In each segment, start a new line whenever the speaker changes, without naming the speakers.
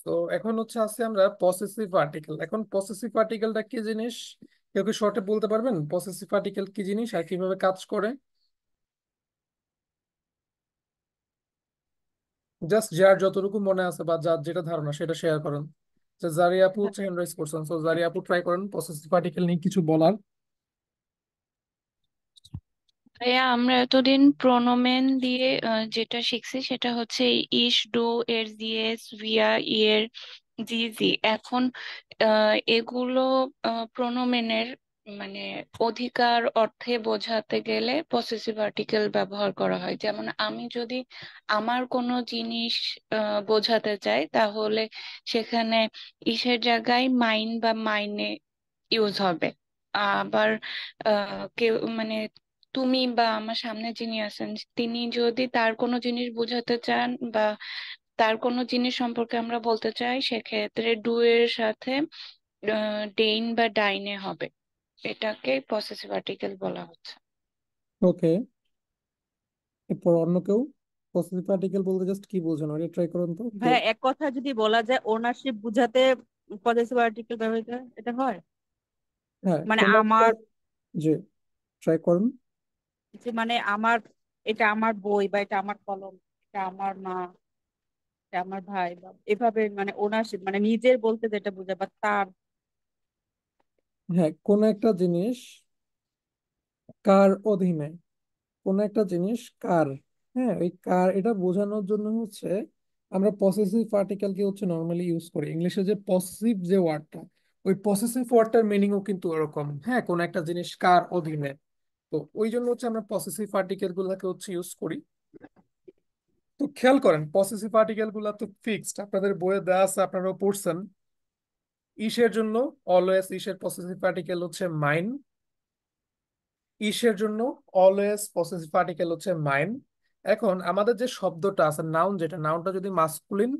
তো এখন হচ্ছে আছে আমরা পসেসিভ আর্টিকেল। এখন পসেসিভ আর্টিকেলটা কি জিনিস, কেউ কি শর্টে বলতে পারবেন পসেসিভ আর্টিকেল কি জিনিস আর কিভাবে কাজ করে? জাস্ট যার যতটুকু মনে আছে বা যার যেটা ধারণা সেটা শেয়ার করেন। তো জারিয়া আপু হচ্ছে হ্যান্ড রাইজ করছেন, তো জারিয়া আপু ট্রাই করেন পসেসিভ আর্টিকেল নিয়ে কিছু বলার।
ভাইয়া, আমরা এতদিন প্রোনোমেন দিয়ে যেটা শিখছি সেটা হচ্ছে ইস, ডু, এর, জিএস, ভিয়া, ইয়ের, জি, জি। এখন এগুলো প্রোনোমেনের মানে অধিকার অর্থে বোঝাতে গেলে পসেসিভ আর্টিকেল ব্যবহার করা হয়। যেমন আমি যদি আমার কোনো জিনিস বোঝাতে চাই, তাহলে সেখানে ইসের জায়গায় মাইন বা মাইনে ইউজ হবে। আবার কেউ মানে তুমি বা আমার সামনে যিনি আছেন, তিনি যদি তার কোনো জিনিস বোঝাতে চান বা তার কোনো জিনিস সম্পর্কে আমরা বলতে চাই, সেক্ষেত্রে ডু এর সাথে ডেইন বা ডাইনে হবে। এটাকে পসেসিভ আর্টিকেল বলা হচ্ছে।
ওকে, এরপর অন্য কেউ পসেসিভ আর্টিকেল বলতে জাস্ট কি বোঝেন ওটা ট্রাই করুন তো কেউ।
ভাইয়া, এক কথা যদি বলা যায় ওনারশিপ বুঝাতে পজেসিভ আর্টিকেল ব্যবহৃত হয়, এটা হয়।
হ্যাঁ,
মানে
কোন একটা,
আমার,
যে ট্রাই করুন।
যে মানে আমার, এটা আমার বই বা এটা আমার কলম, এটা আমার মা, এটা আমার ভাই, বা এভাবে মানে ওনারশিপ মানে নিজের বলতে যেটা বোঝায় বা তার।
হ্যাঁ, কোন একটা জিনিস কার অধীনে, কোন একটা জিনিস কার, হ্যাঁ ওই কার এটা বোঝানোর জন্য হচ্ছে আমরা পসেসিভ আর্টিকেলকে হচ্ছে নর্মালি ইউজ করি। ইংলিশে যে পসেসিভ যে ওয়ার্ডটা, ওই পসেসিভ ওয়ার্ডটার মিনিংও কিন্তু এরকম, হ্যাঁ কোন একটা জিনিস কার অধীনে। তো ওই জন্য হচ্ছে আমরা পসেসিভ আর্টিকেল গুলাকে হচ্ছে ইউজ করি। তো খেয়াল করেন পসেসিভ আর্টিকেল গুলা তো ফিক্সড, আপনাদের বইয়ে দেওয়া আছে, আপনারাও পড়ছেন। ইসের জন্য অলওয়েজ ইসের পসেসিভ আর্টিকেল হচ্ছে মাইন। ইসের জন্য অলওয়েজ পসেসিভ আর্টিকেল হচ্ছে মাইন। এখন আমাদের যে শব্দটা আছে নাউন, যেটা নাউনটা যদি মাস্কুলিন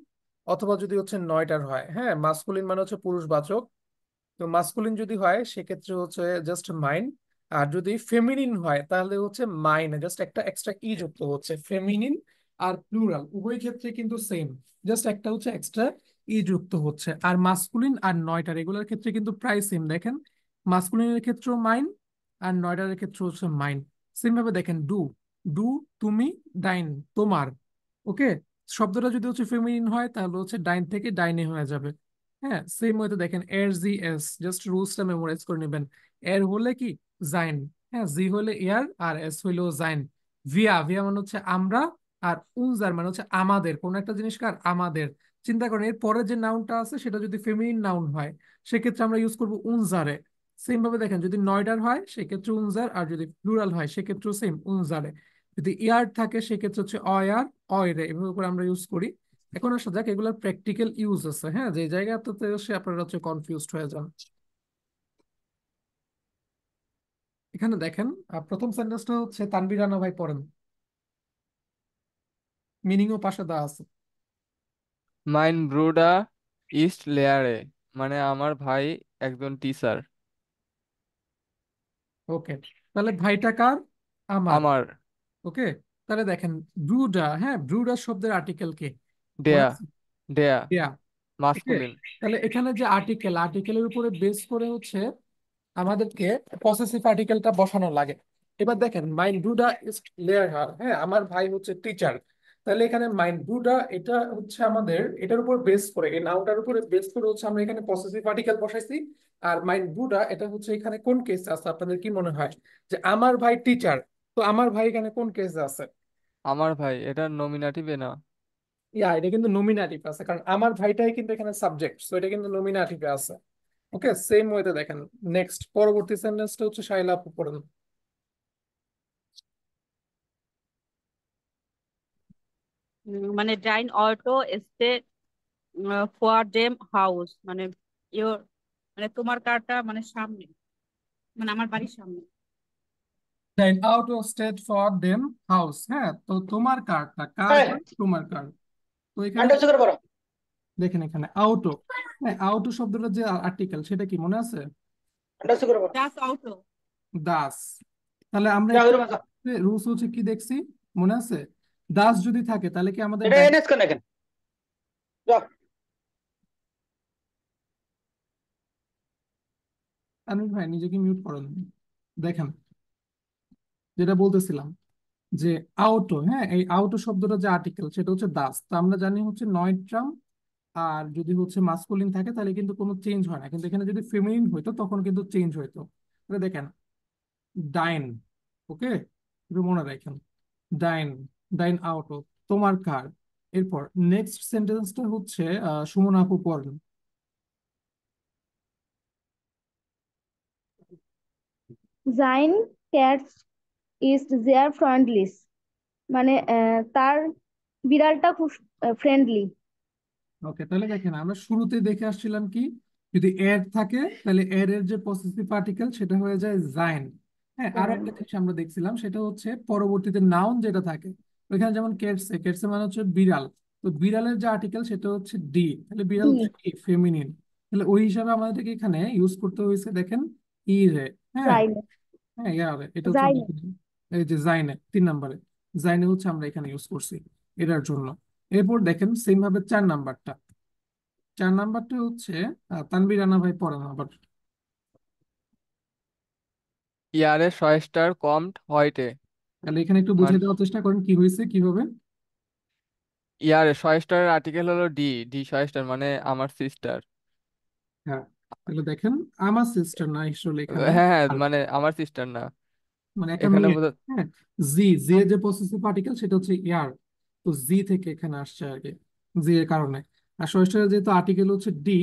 অথবা যদি হচ্ছে নয়টার হয়, হ্যাঁ মাস্কুলিন মানে হচ্ছে পুরুষবাচক, তো মাস্কুলিন যদি হয় সেক্ষেত্রে হচ্ছে জাস্ট মাইন। আর যদি ফেমিনিন হয় তাহলে হচ্ছে মাইনে জাস্ট একটা এক্সট্রা ই যুক্ত হচ্ছে। ফেমিনিন আর প্লুরাল উভয় ক্ষেত্রে কিন্তু সেম, জাস্ট একটা হচ্ছে এক্সট্রা ই যুক্ত হচ্ছে। আর মাস্কুলিন আর নয়টার এগুলোর ক্ষেত্রে কিন্তু প্রায় সেম। দেখেন মাস্কুলিনের ক্ষেত্রেও মাইন আর নয়টার ক্ষেত্রে হচ্ছে মাইন। সেম ভাবে দেখেন ডু, ডু তুমি, ডাইন তোমার। ওকে, শব্দটা যদি হচ্ছে ফেমিনিন হয় তাহলে হচ্ছে ডাইন থেকে ডাইনে হয়ে যাবে। হ্যাঁ সেম ওয়েতে দেখেন এর, জি, এস, জাস্ট রুলসটা মেমোরাইজ করে নেবেন। এর হলে কি জাইন, হ্যাঁ জি হলে এয়ার আর এস হইলেও জাইন। ভিয়া, ভিয়া মানে হচ্ছে আমরা। আর উনজার মানে হচ্ছে আমাদের, কোন একটা জিনিস কার আমাদের। চিন্তা করেন এর পরে যে নাউনটা আছে সেটা যদি ফেমিনিন নাউন হয় সেক্ষেত্রে আমরা ইউজ করবো উনজারে। সেম ভাবে দেখেন যদি নয়ডার হয় সেক্ষেত্রে উনজার, আর যদি প্লুরাল হয় সেক্ষেত্রেও সেম উনজারে। যদি ইয়ার থাকে সেক্ষেত্রে হচ্ছে অয়ার, অয়রে, এভাবে করে আমরা ইউজ করি। এখন আসা যাক এগুলোর প্র্যাকটিক্যাল ইউজ আছে, হ্যাঁ যে জায়গাটাতে সে আপনারা হচ্ছে কনফিউজড হয়ে যান। এখানে দেখেন প্রথম সেন্টেন্সটা হচ্ছে তানভীর রানা ভাই পড়েন, মিনিংও পাশে দেওয়া আছে।
মাইন ব্রুডা ইস্ট লেয়ারে, মানে আমার ভাই একজন টিচার।
ওকে, তাহলে ভাইটা কার? আমার।
আমার।
ওকে, তাহলে দেখেন ব্রুডা, হ্যাঁ ব্রুডা শব্দের আর্টিকেল কে? মনে
ডেয়া।
আছে?
ডেয়া।
দেয়া। ওকে,
মাস্কুলিন।
তাহলে এখানে যে আর্টিকেল, আর্টিকেলের উপরে বেস করে হচ্ছে আমাদেরকে পসেসিভ আর্টিকেলটা বসানো লাগে। এবার দেখেন মাইন ব্রুডা ইজ লেয়ার হার, হ্যাঁ আমার ভাই হচ্ছে টিচার। তাহলে এখানে মাইন ব্রুডা এটা হচ্ছে আমাদের এটার উপর বেস করে, এই নাউনটার উপরে বেস করে হচ্ছে আমরা এখানে পসেসিভ আর্টিকেল বসাইছি। আর মাইন ব্রুডা এটা হচ্ছে এখানে কোন কেসে আছে আপনাদের কি মনে হয়? যে আমার ভাই টিচার, তো আমার ভাই এখানে কোন কেসে আছে?
আমার ভাই এটা নমিনাটিভে না?
ইয়া, এটা কিন্তু নমিনাটিভ আছে, কারণ আমার ভাইটাই কিন্তু এখানে সাবজেক্ট, সো এটা কিন্তু নমিনাটিভে আছে। ওকে, সেম ওয়েতে দেখেন নেক্সট পরবর্তী সেন্টেন্সটা হচ্ছে শাইলা আপু পড়েন।
মানে dine auto stay for them house, মানে ইয়োর, মানে তোমার কারটা মানে সামনে, মানে আমার বাড়ির সামনে।
Line out of state for them house, হ্যাঁ তো তোমার কার্ডটা কার
হ্যাঁ,
কার্ড? তোমার কার্ড। তো এখানে
আন্ডারস্ট্যান্ড করে পড়ো।
দেখেন এখানে আউটো, হ্যাঁ আউটো শব্দটা যে আর্টিকেল সেটা কি মনে আছে?
আন্ডারস্ট্যান্ড করে পড়ো।
Just ought.
দাস। তাহলে আমরা
যা
একটু
হইরো মাসা।
রুলস হচ্ছে কি দেখছি, মনে আছে? দাস যদি থাকে তাহলে কি আমাদের
এটা এনএস কেন এখানে? যাও।
আনিস ভাই নিজেকে মিউট করেন। দেখেন যেটা বলতেছিলাম যে আউটো, হ্যাঁ এই আউটো শব্দটা যে আর্টিকেল সেটা হচ্ছে দাস, তো আমরা জানি হচ্ছে নয়ট্রাম। আর যদি হচ্ছে মাস্কুলিন থাকে তাহলে কিন্তু কোনো চেঞ্জ হয় না, কিন্তু এখানে যদি ফেমিনিন হইতো তখন কিন্তু চেঞ্জ হইতো। তাহলে দেখেন ডাইন, ওকে, একটু মনে রাখেন ডাইন, ডাইন আউটো, তোমার কার। এরপর নেক্সট সেন্টেন্সটা হচ্ছে সুমন আপু পড়েন।
জাইন ক্যাটস ইজ দেয়ার ফ্রেন্ডলিস, মানে তার বিড়ালটা খুব ফ্রেন্ডলি।
ওকে, তাহলে দেখেন আমরা শুরুতে দেখে আসছিলাম কি, যদি এর থাকে তাহলে এর এর যে পসেসিভ পার্টিকেল সেটা হয়ে যায় জাইন। হ্যাঁ, আর একটা জিনিস আমরা দেখছিলাম সেটা হচ্ছে পরবর্তীতে নাউন যেটা থাকে, ওইখানে যেমন কেটসে, কেটসে মানে হচ্ছে বিড়াল, তো বিড়ালের যে আর্টিকেল সেটা হচ্ছে ডি, তাহলে বিড়াল
ডি,
হচ্ছে কি ফেমিনিন। তাহলে ওই হিসাবে আমাদেরকে এখানে ইউজ করতে হয়েছে দেখেন ই রে। হ্যাঁ,
জাইন,
হ্যাঁ ইয়া হবে, এটা হচ্ছে
জাইন।
আমরা এই যে জাইনে 3 নম্বরে, জাইনে হচ্ছে আমরা এখানে ইউজ করছি এটার জন্য। এরপর দেখেন সেম ভাবে 4 নাম্বারটা, 4 নাম্বারটা হচ্ছে তানভীর রানা ভাই পড়ান আবার।
ইয়ারে শয়েস্টার কমড হোয়াইটে,
তাহলে এখানে একটু
মান
বুঝিয়ে দেওয়ার চেষ্টা করেন কি হয়েছে কিভাবে।
ইয়ারে শয়েস্টারের আর্টিকেল হলো ডি, ডি শয়েস্টার মানে আমার সিস্টার।
হ্যাঁ, তাহলে দেখেন আমার সিস্টার না আসলে এখানে
হ্যাঁ হ্যাঁ,
আর,
মানে আমার সিস্টার না,
মানে একটা
এখানে
মেয়ে।
বোধ
হ্যাঁ, জি, জি এর যে পসেসিভ পার্টিকেল সেটা হচ্ছে ইয়ার, তো জি থেকে এখানে আসছে আর কি, জি এর কারণে। আর ষষ্ঠের যেহেতু আর্টিকেল হচ্ছে ডি,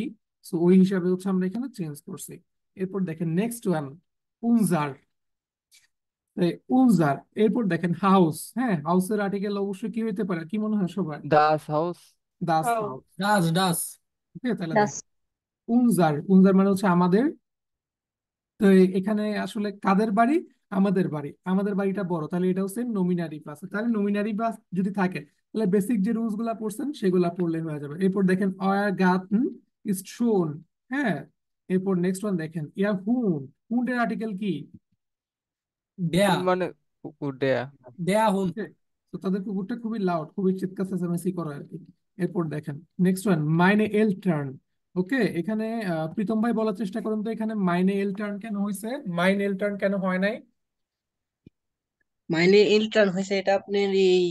সো ওই হিসাবে হচ্ছে আমরা এখানে চেঞ্জ করছি। এরপর দেখেন নেক্সট ওয়ান উনজার, উনজার। এরপর দেখেন হাউস, হ্যাঁ হাউসের আর্টিকেল অবশ্যই কি হইতে পারে, কি মনে হয় সবার?
দাস হাউস।
দাস
হাউ
হাউস।
ডাস ডাস।
ওকে, তাহলে
দাস।
দেখ উনজার, উনজার মানে হচ্ছে আমাদের। তো এখানে আসলে কাদের বাড়ি, আমাদের বাড়ি, আমাদের বাড়িটা বড়, তাহলে এটাও সেম নমিনারি প্লাস, তাহলে নমিনারি প্লাস যদি থাকে তাহলে বেসিক যে রুলস গুলা পড়ছেন সেগুলা পড়লে হয়ে যাবে। এরপর দেখেন অয়ার গার্ডেন ইজ শোন, হ্যাঁ। এরপর নেক্সট ওয়ান দেখেন ইয়া হুন, হুন্ডের আর্টিকেল কি?
দেয়া
মানে কুকুর দেয়া।
দেয়া হুন।
তো তাদের কুকুরটা খুবই লাউড, খুবই চিৎকার চেঁচামেচি করে আর কি। এরপর দেখেন নেক্সট ওয়ান মাইনে এল টার্ন। ওকে, এখানে প্রীতম ভাই বলার চেষ্টা করুন তো এখানে মাইনে এল টার্ন কেন হয়েছে, মাইন এল টার্ন কেন হয় নাই?
মাইনে ইলটার্ন হয়েছে এটা আপনার এই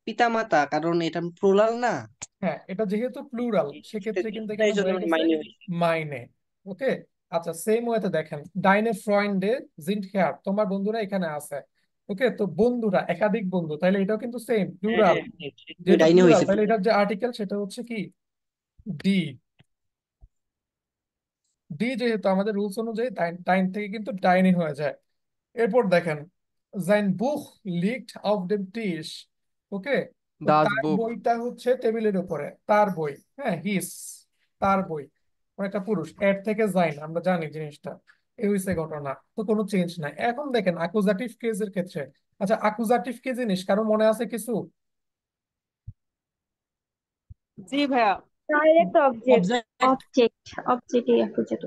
পিতামাতা, কারণ এটা প্লুরাল না,
হ্যাঁ, এটা যেহেতু প্লুরাল সেক্ষেত্রে কিন্তু
এই
এখানে
জন্য
হয়ে গেছে
মাইনে হয়েছে।
মাইনে। ওকে, আচ্ছা সেম ওয়েতে দেখেন ডাইনে ফ্রয়েন্ডে জিন্ট হেয়ার, তোমার বন্ধুরা এখানে আছে। ওকে, তো বন্ধুরা একাধিক বন্ধু, তাহলে এটাও কিন্তু সেম
হ্যাঁ
প্লুরাল,
হ্যাঁ হ্যাঁ,
যেহেতু
ডাইনে
প্লুরাল
হয়েছে
তাহলে
plural।
এটার যে আর্টিকেল সেটা হচ্ছে কি ডি। ডি যেহেতু আমাদের রুলস অনুযায়ী ডাইন থেকে কিন্তু ডাইনি হয়ে যায়। এরপর দেখেন sein বুখ লিগট auf dem Tisch, ওকে, তো
দাস
তার
বুক।
বইটা হচ্ছে টেবিলের উপরে, তার বই, হ্যাঁ হিস, তার বই, মানে একটা পুরুষ, এর থেকে যাই না আমরা জানি জিনিসটা, এই হইছে ঘটনা, তো কোনো চেঞ্জ নাই। এখন দেখেন অ্যাকুজাটিভ কেসের ক্ষেত্রে, আচ্ছা অ্যাকুজাটিভ কে জিনিস কারো মনে আছে কিছু?
জি ভাইয়া।
Direct object,
object.
অবজেক্ট, অবজেক্টই অ্যাকুজেক্ট।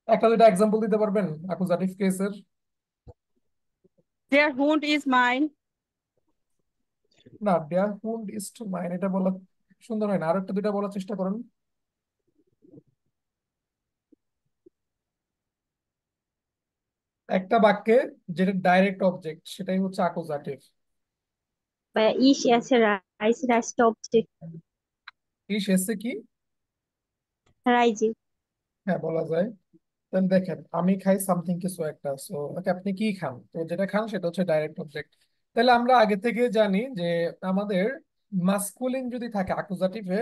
একটা দুইটা এক্সাম্পল দিতে পারবেন অ্যাকুজাটিভ কেসের?
দেয়ার হুন্ড ইজ মাইন।
না, দেয়ার হুন্ড ইজ টু মাইন এটা বলা সুন্দর হয় না, আরো একটা দুইটা বলার চেষ্টা করুন। একটা বাক্যে যেটা ডাইরেক্ট অবজেক্ট সেটাই হচ্ছে অ্যাকুজাটিভ।
বা ইস আছে, রাইস, রাইসটা অবজেক্ট,
এই শেষে কি?
রাইজে।
হ্যাঁ বলা যায়। তাহলে দেখেন আমি খাই সামথিং কিছু একটা, সো ওকে আপনি কি খান, তো যেটা খান সেটা হচ্ছে ডাইরেক্ট অবজেক্ট। তাহলে আমরা আগে থেকে জানি যে আমাদের মাস্কুলিন যদি থাকে অ্যাকুজাটিভে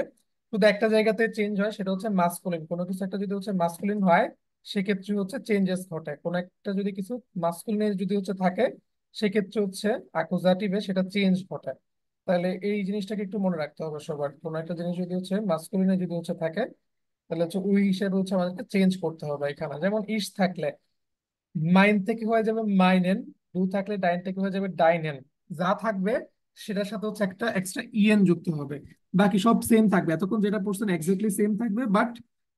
শুধু একটা জায়গাতে চেঞ্জ হয়, সেটা হচ্ছে মাস্কুলিন, কোনো কিছু একটা যদি হচ্ছে মাস্কুলিন হয় সেক্ষেত্রে হচ্ছে চেঞ্জেস ঘটে, কোনো একটা যদি কিছু মাস্কুলিনে যদি হচ্ছে থাকে সেক্ষেত্রে হচ্ছে অ্যাকুজাটিভে সেটা চেঞ্জ ঘটে। তাহলে এই জিনিসটাকে একটু মনে রাখতে হবে সবার, কোনো একটা জিনিস যদি হচ্ছে মাস্কুলিনে যদি হচ্ছে থাকে তাহলে হচ্ছে ওই হিসেবে হচ্ছে আমাদেরকে চেঞ্জ করতে হবে এখানে। যেমন ইস থাকলে মাইন থেকে হয়ে যাবে মাইনেন, ডু থাকলে ডাইন থেকে হয়ে যাবে ডাইনেন, যা থাকবে সেটার সাথে হচ্ছে একটা এক্সট্রা ইএন যুক্ত হবে। বাকি সব সেম থাকবে, এতক্ষণ যেটা পড়ছেন এক্স্যাক্টলি সেম থাকবে, বাট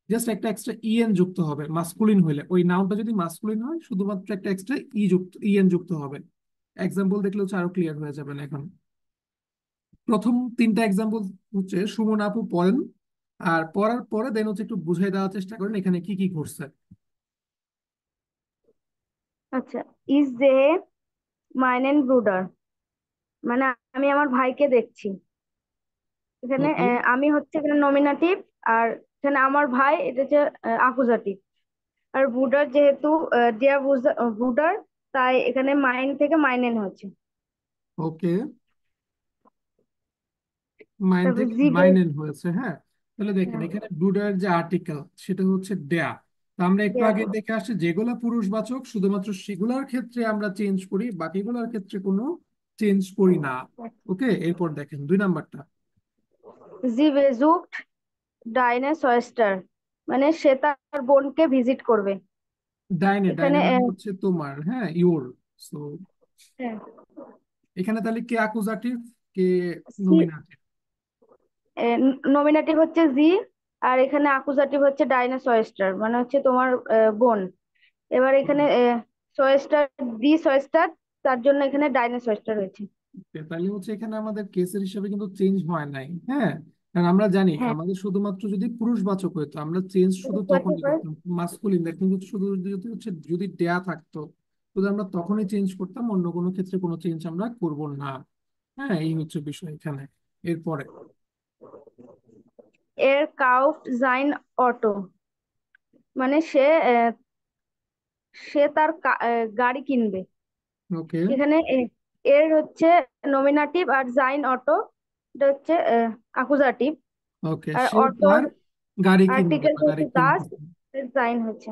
জাস্ট একটা এক্সট্রা ইএন যুক্ত হবে মাস্কুলিন হইলে, ওই নাউনটা যদি মাস্কুলিন হয় শুধুমাত্র একটা এক্সট্রা ইএন যুক্ত হবে। এক্সাম্পল দেখলে হচ্ছে আরো ক্লিয়ার হয়ে যাবেন এখন। প্রথম 3টা এক্সাম্পল হচ্ছে সুমন আপু পড়েন, আর পড়ার পরে দেন হচ্ছে একটু বুঝাই দেওয়ার চেষ্টা করেন এখানে কি কি ঘটছে।
আচ্ছা, ইজ দে মাইনেন ব্রুডার, মানে আমি আমার ভাইকে দেখছি। এখানে
ওকে।
আমি হচ্ছে এখানে নমিনাটিভ, আর এখানে আমার ভাই এটা হচ্ছে আকুজাটিভ। আর ব্রুডার যেহেতু ডিয়ার ব্রুডার, তাই এখানে মাইন থেকে মাইনেন হচ্ছে।
ওকে, মাইন
তারপর
থেকে
জিভে।
মাইনেন হয়েছে, হ্যাঁ। তাহলে দেখেন এখানে ব্রুডার যে আর্টিকেল সেটা হচ্ছে দেয়া। তো আমরা একটু আগে দেখে আসছি যেগুলা পুরুষবাচক শুধুমাত্র সেগুলোর ক্ষেত্রে আমরা চেঞ্জ করি, বাকিগুলোর ক্ষেত্রে কোনো চেঞ্জ করি না। ওকে, এরপর দেখেন 2 নাম্বারটা।
জি বেজুকড ডাইনে সয়েস্টার, মানে সে তার বোনকে ভিজিট করবে।
ডাইনে,
এখানে
ডাইনে মানে হচ্ছে তোমার, হ্যাঁ, ইওর। সো এখানে তাহলে কে অ্যাকুজাটিভ, কে নমিনাটিভ?
নমিনাটিভ হচ্ছে জি, আর এখানে আকুজাটিভ হচ্ছে ডাইনে সয়েস্টার, মানে হচ্ছে তোমার বোন। এবার এখানে সয়েস্টার, দি সয়েস্টার, তার জন্য এখানে ডাইনে সয়েস্টার হয়েছে।
তাহলে হচ্ছে এখানে আমাদের কেসের হিসাবে কিন্তু চেঞ্জ হয় নাই, হ্যাঁ। কারণ আমরা জানি
হ্যাঁ,
আমাদের শুধুমাত্র যদি পুরুষবাচক হইতো আমরা চেঞ্জ শুধু
পুরুষবাচক
তখনই
হয়।
করতাম, মাস্কুলিন কিন্তু শুধু যদি হচ্ছে যদি দেয়া থাকতো শুধু আমরা তখনই চেঞ্জ করতাম, অন্য কোনো ক্ষেত্রে কোনো চেঞ্জ আমরা করব না। হ্যাঁ, এই হচ্ছে বিষয় এখানে। এরপরে
এর কাউফট জাইন অটো, মানে সে তার গাড়ি কিনবে।
ওকে।
এখানে এর হচ্ছে নমিনাটিভ, আর জাইন অটো এটা হচ্ছে আকুজাটিভ।
ওকে,
আর
সে
অটোর
তার গাড়ি কিনবে
আর্টিকেল
বা গাড়ি
হচ্ছে দাস,
কিনবে।
এর জাইন হচ্ছে।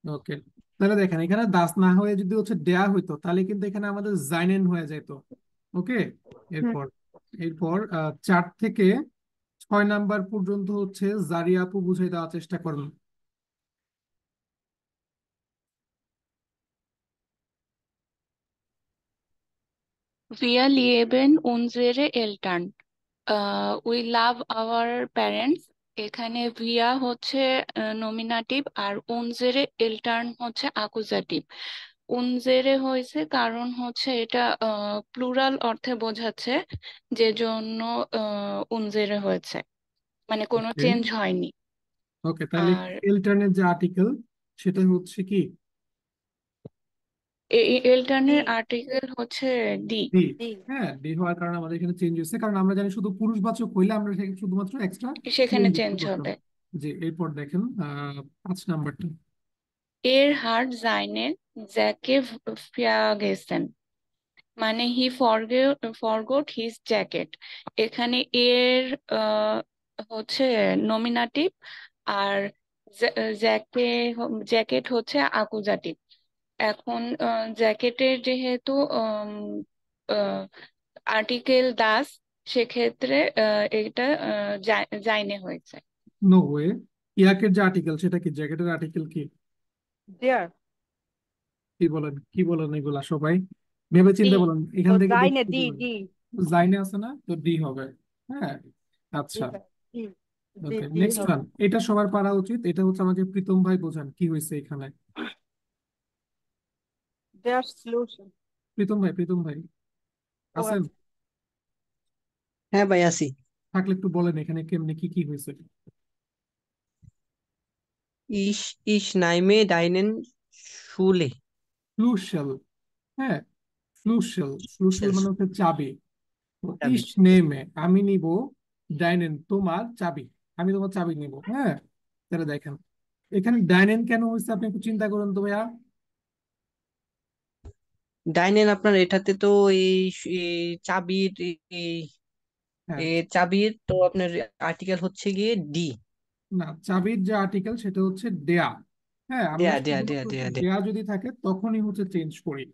ওকে, তাহলে দেখেন এখানে দাস না হয়ে যদি হচ্ছে দেয়া হইতো তাহলে কিন্তু এখানে আমাদের জাইনেন হয়ে যেত। ওকে,
হুম।
এরপর এরপর 4 থেকে 6 নাম্বার পর্যন্ত হচ্ছে জারিয়া আপু বুঝিয়ে দেওয়ার চেষ্টা করুন।
Wir lieben unsere Eltern. We love our parents. এখানে ভিয়া হচ্ছে নমিনাটিভ আর উনজেরে এলটার্ন হচ্ছে আকুজাটিভ। উনজেরে হয়েছে কারণ হচ্ছে এটা প্লুরাল অর্থে বোঝাচ্ছে, যে জন্য উনজেরে হয়েছে, মানে কোনো
ওকে।
চেঞ্জ হয়নি।
ওকে, তাহলে
আর
এলটার্নের যে আর্টিকেল সেটা হচ্ছে কি?
এলটার্নের
ডি
আর্টিকেল হচ্ছে ডি।
ডি।
ডি
হ্যাঁ, ডি হওয়ার কারণে আমাদের এখানে চেঞ্জ হয়েছে, কারণ আমরা জানি শুধু পুরুষবাচক হইলে আমরা সেখানে শুধুমাত্র এক্সট্রা
সেখানে
চেঞ্জ
চেঞ্জ
করতাম।
হবে।
জি, এরপর দেখেন 5 নাম্বারটা।
এর হার্ট জাইনে জ্যাকে গেছেন, মানে হি ফরগট হিজ জ্যাকেট। এখানে এর আহ, হচ্ছে নমিনাটিভ, আর জ্যাকে জ্যাকেট হচ্ছে আকুজাটিভ। এখন জ্যাকেটের যেহেতু আর্টিকেল দাস, সেক্ষেত্রে এটা জাইনে হয়েছে।
নো ওয়ে, ইয়াকের যে আর্টিকেল সেটা কি? জ্যাকেটের আর্টিকেল কি?
দেয়ার
কি বলেন, কি বলেন এগুলা সবাই? ভেবে
ডি,
চিন্তে বলেন,
ও
এখান থেকে
জাইনে
দেখতে
ডি
বলেন।
ডি
জাইনে আছে না, তো ডি হবে। হ্যাঁ,
ডি
আচ্ছা।
D D
okay,
D
next
হবে।
ওয়ান। এটা সবার পারা উচিত, এটা হচ্ছে আমাকে প্রীতম ভাই বোঝান কি হয়েছে এখানে।
দেয়ার সলিউশন।
প্রীতম ভাই, প্রীতম ভাই
ও
আছেন?
আচ্ছা,
হ্যাঁ ভাই আছি।
থাকলে একটু বলেন এখানে কেমনে কি কি হয়েছে।
ইস ইস নাইমে ডাইনেন শুলে।
ফ্লুশাল, হ্যাঁ, ফ্লুশাল। ফ্লুশাল মানে হচ্ছে চাবি। তো
যাবে।
ইস নেমে আমি নিব ডাইনেন তোমার চাবি, আমি তোমার চাবি নিব, হ্যাঁ। তাহলে দেখেন এখানে ডাইনেন কেন হয়েছে আপনি একটু চিন্তা করুন তো ভাইয়া।
ডাইনেন আপনার এটাতে তো এই এই চাবির
হ্যাঁ,
চাবির তো আপনার আর্টিকেল হচ্ছে গিয়ে ডি।
না, চাবির যে আর্টিকেল সেটা হচ্ছে দেয়া। হ্যাঁ, আমরা
দেয়া দেয়া দেয়া
শুধুমাত্র হচ্ছে
দেয়া দেয়া।
দেয়া যদি থাকে তখনই হচ্ছে চেঞ্জ করি।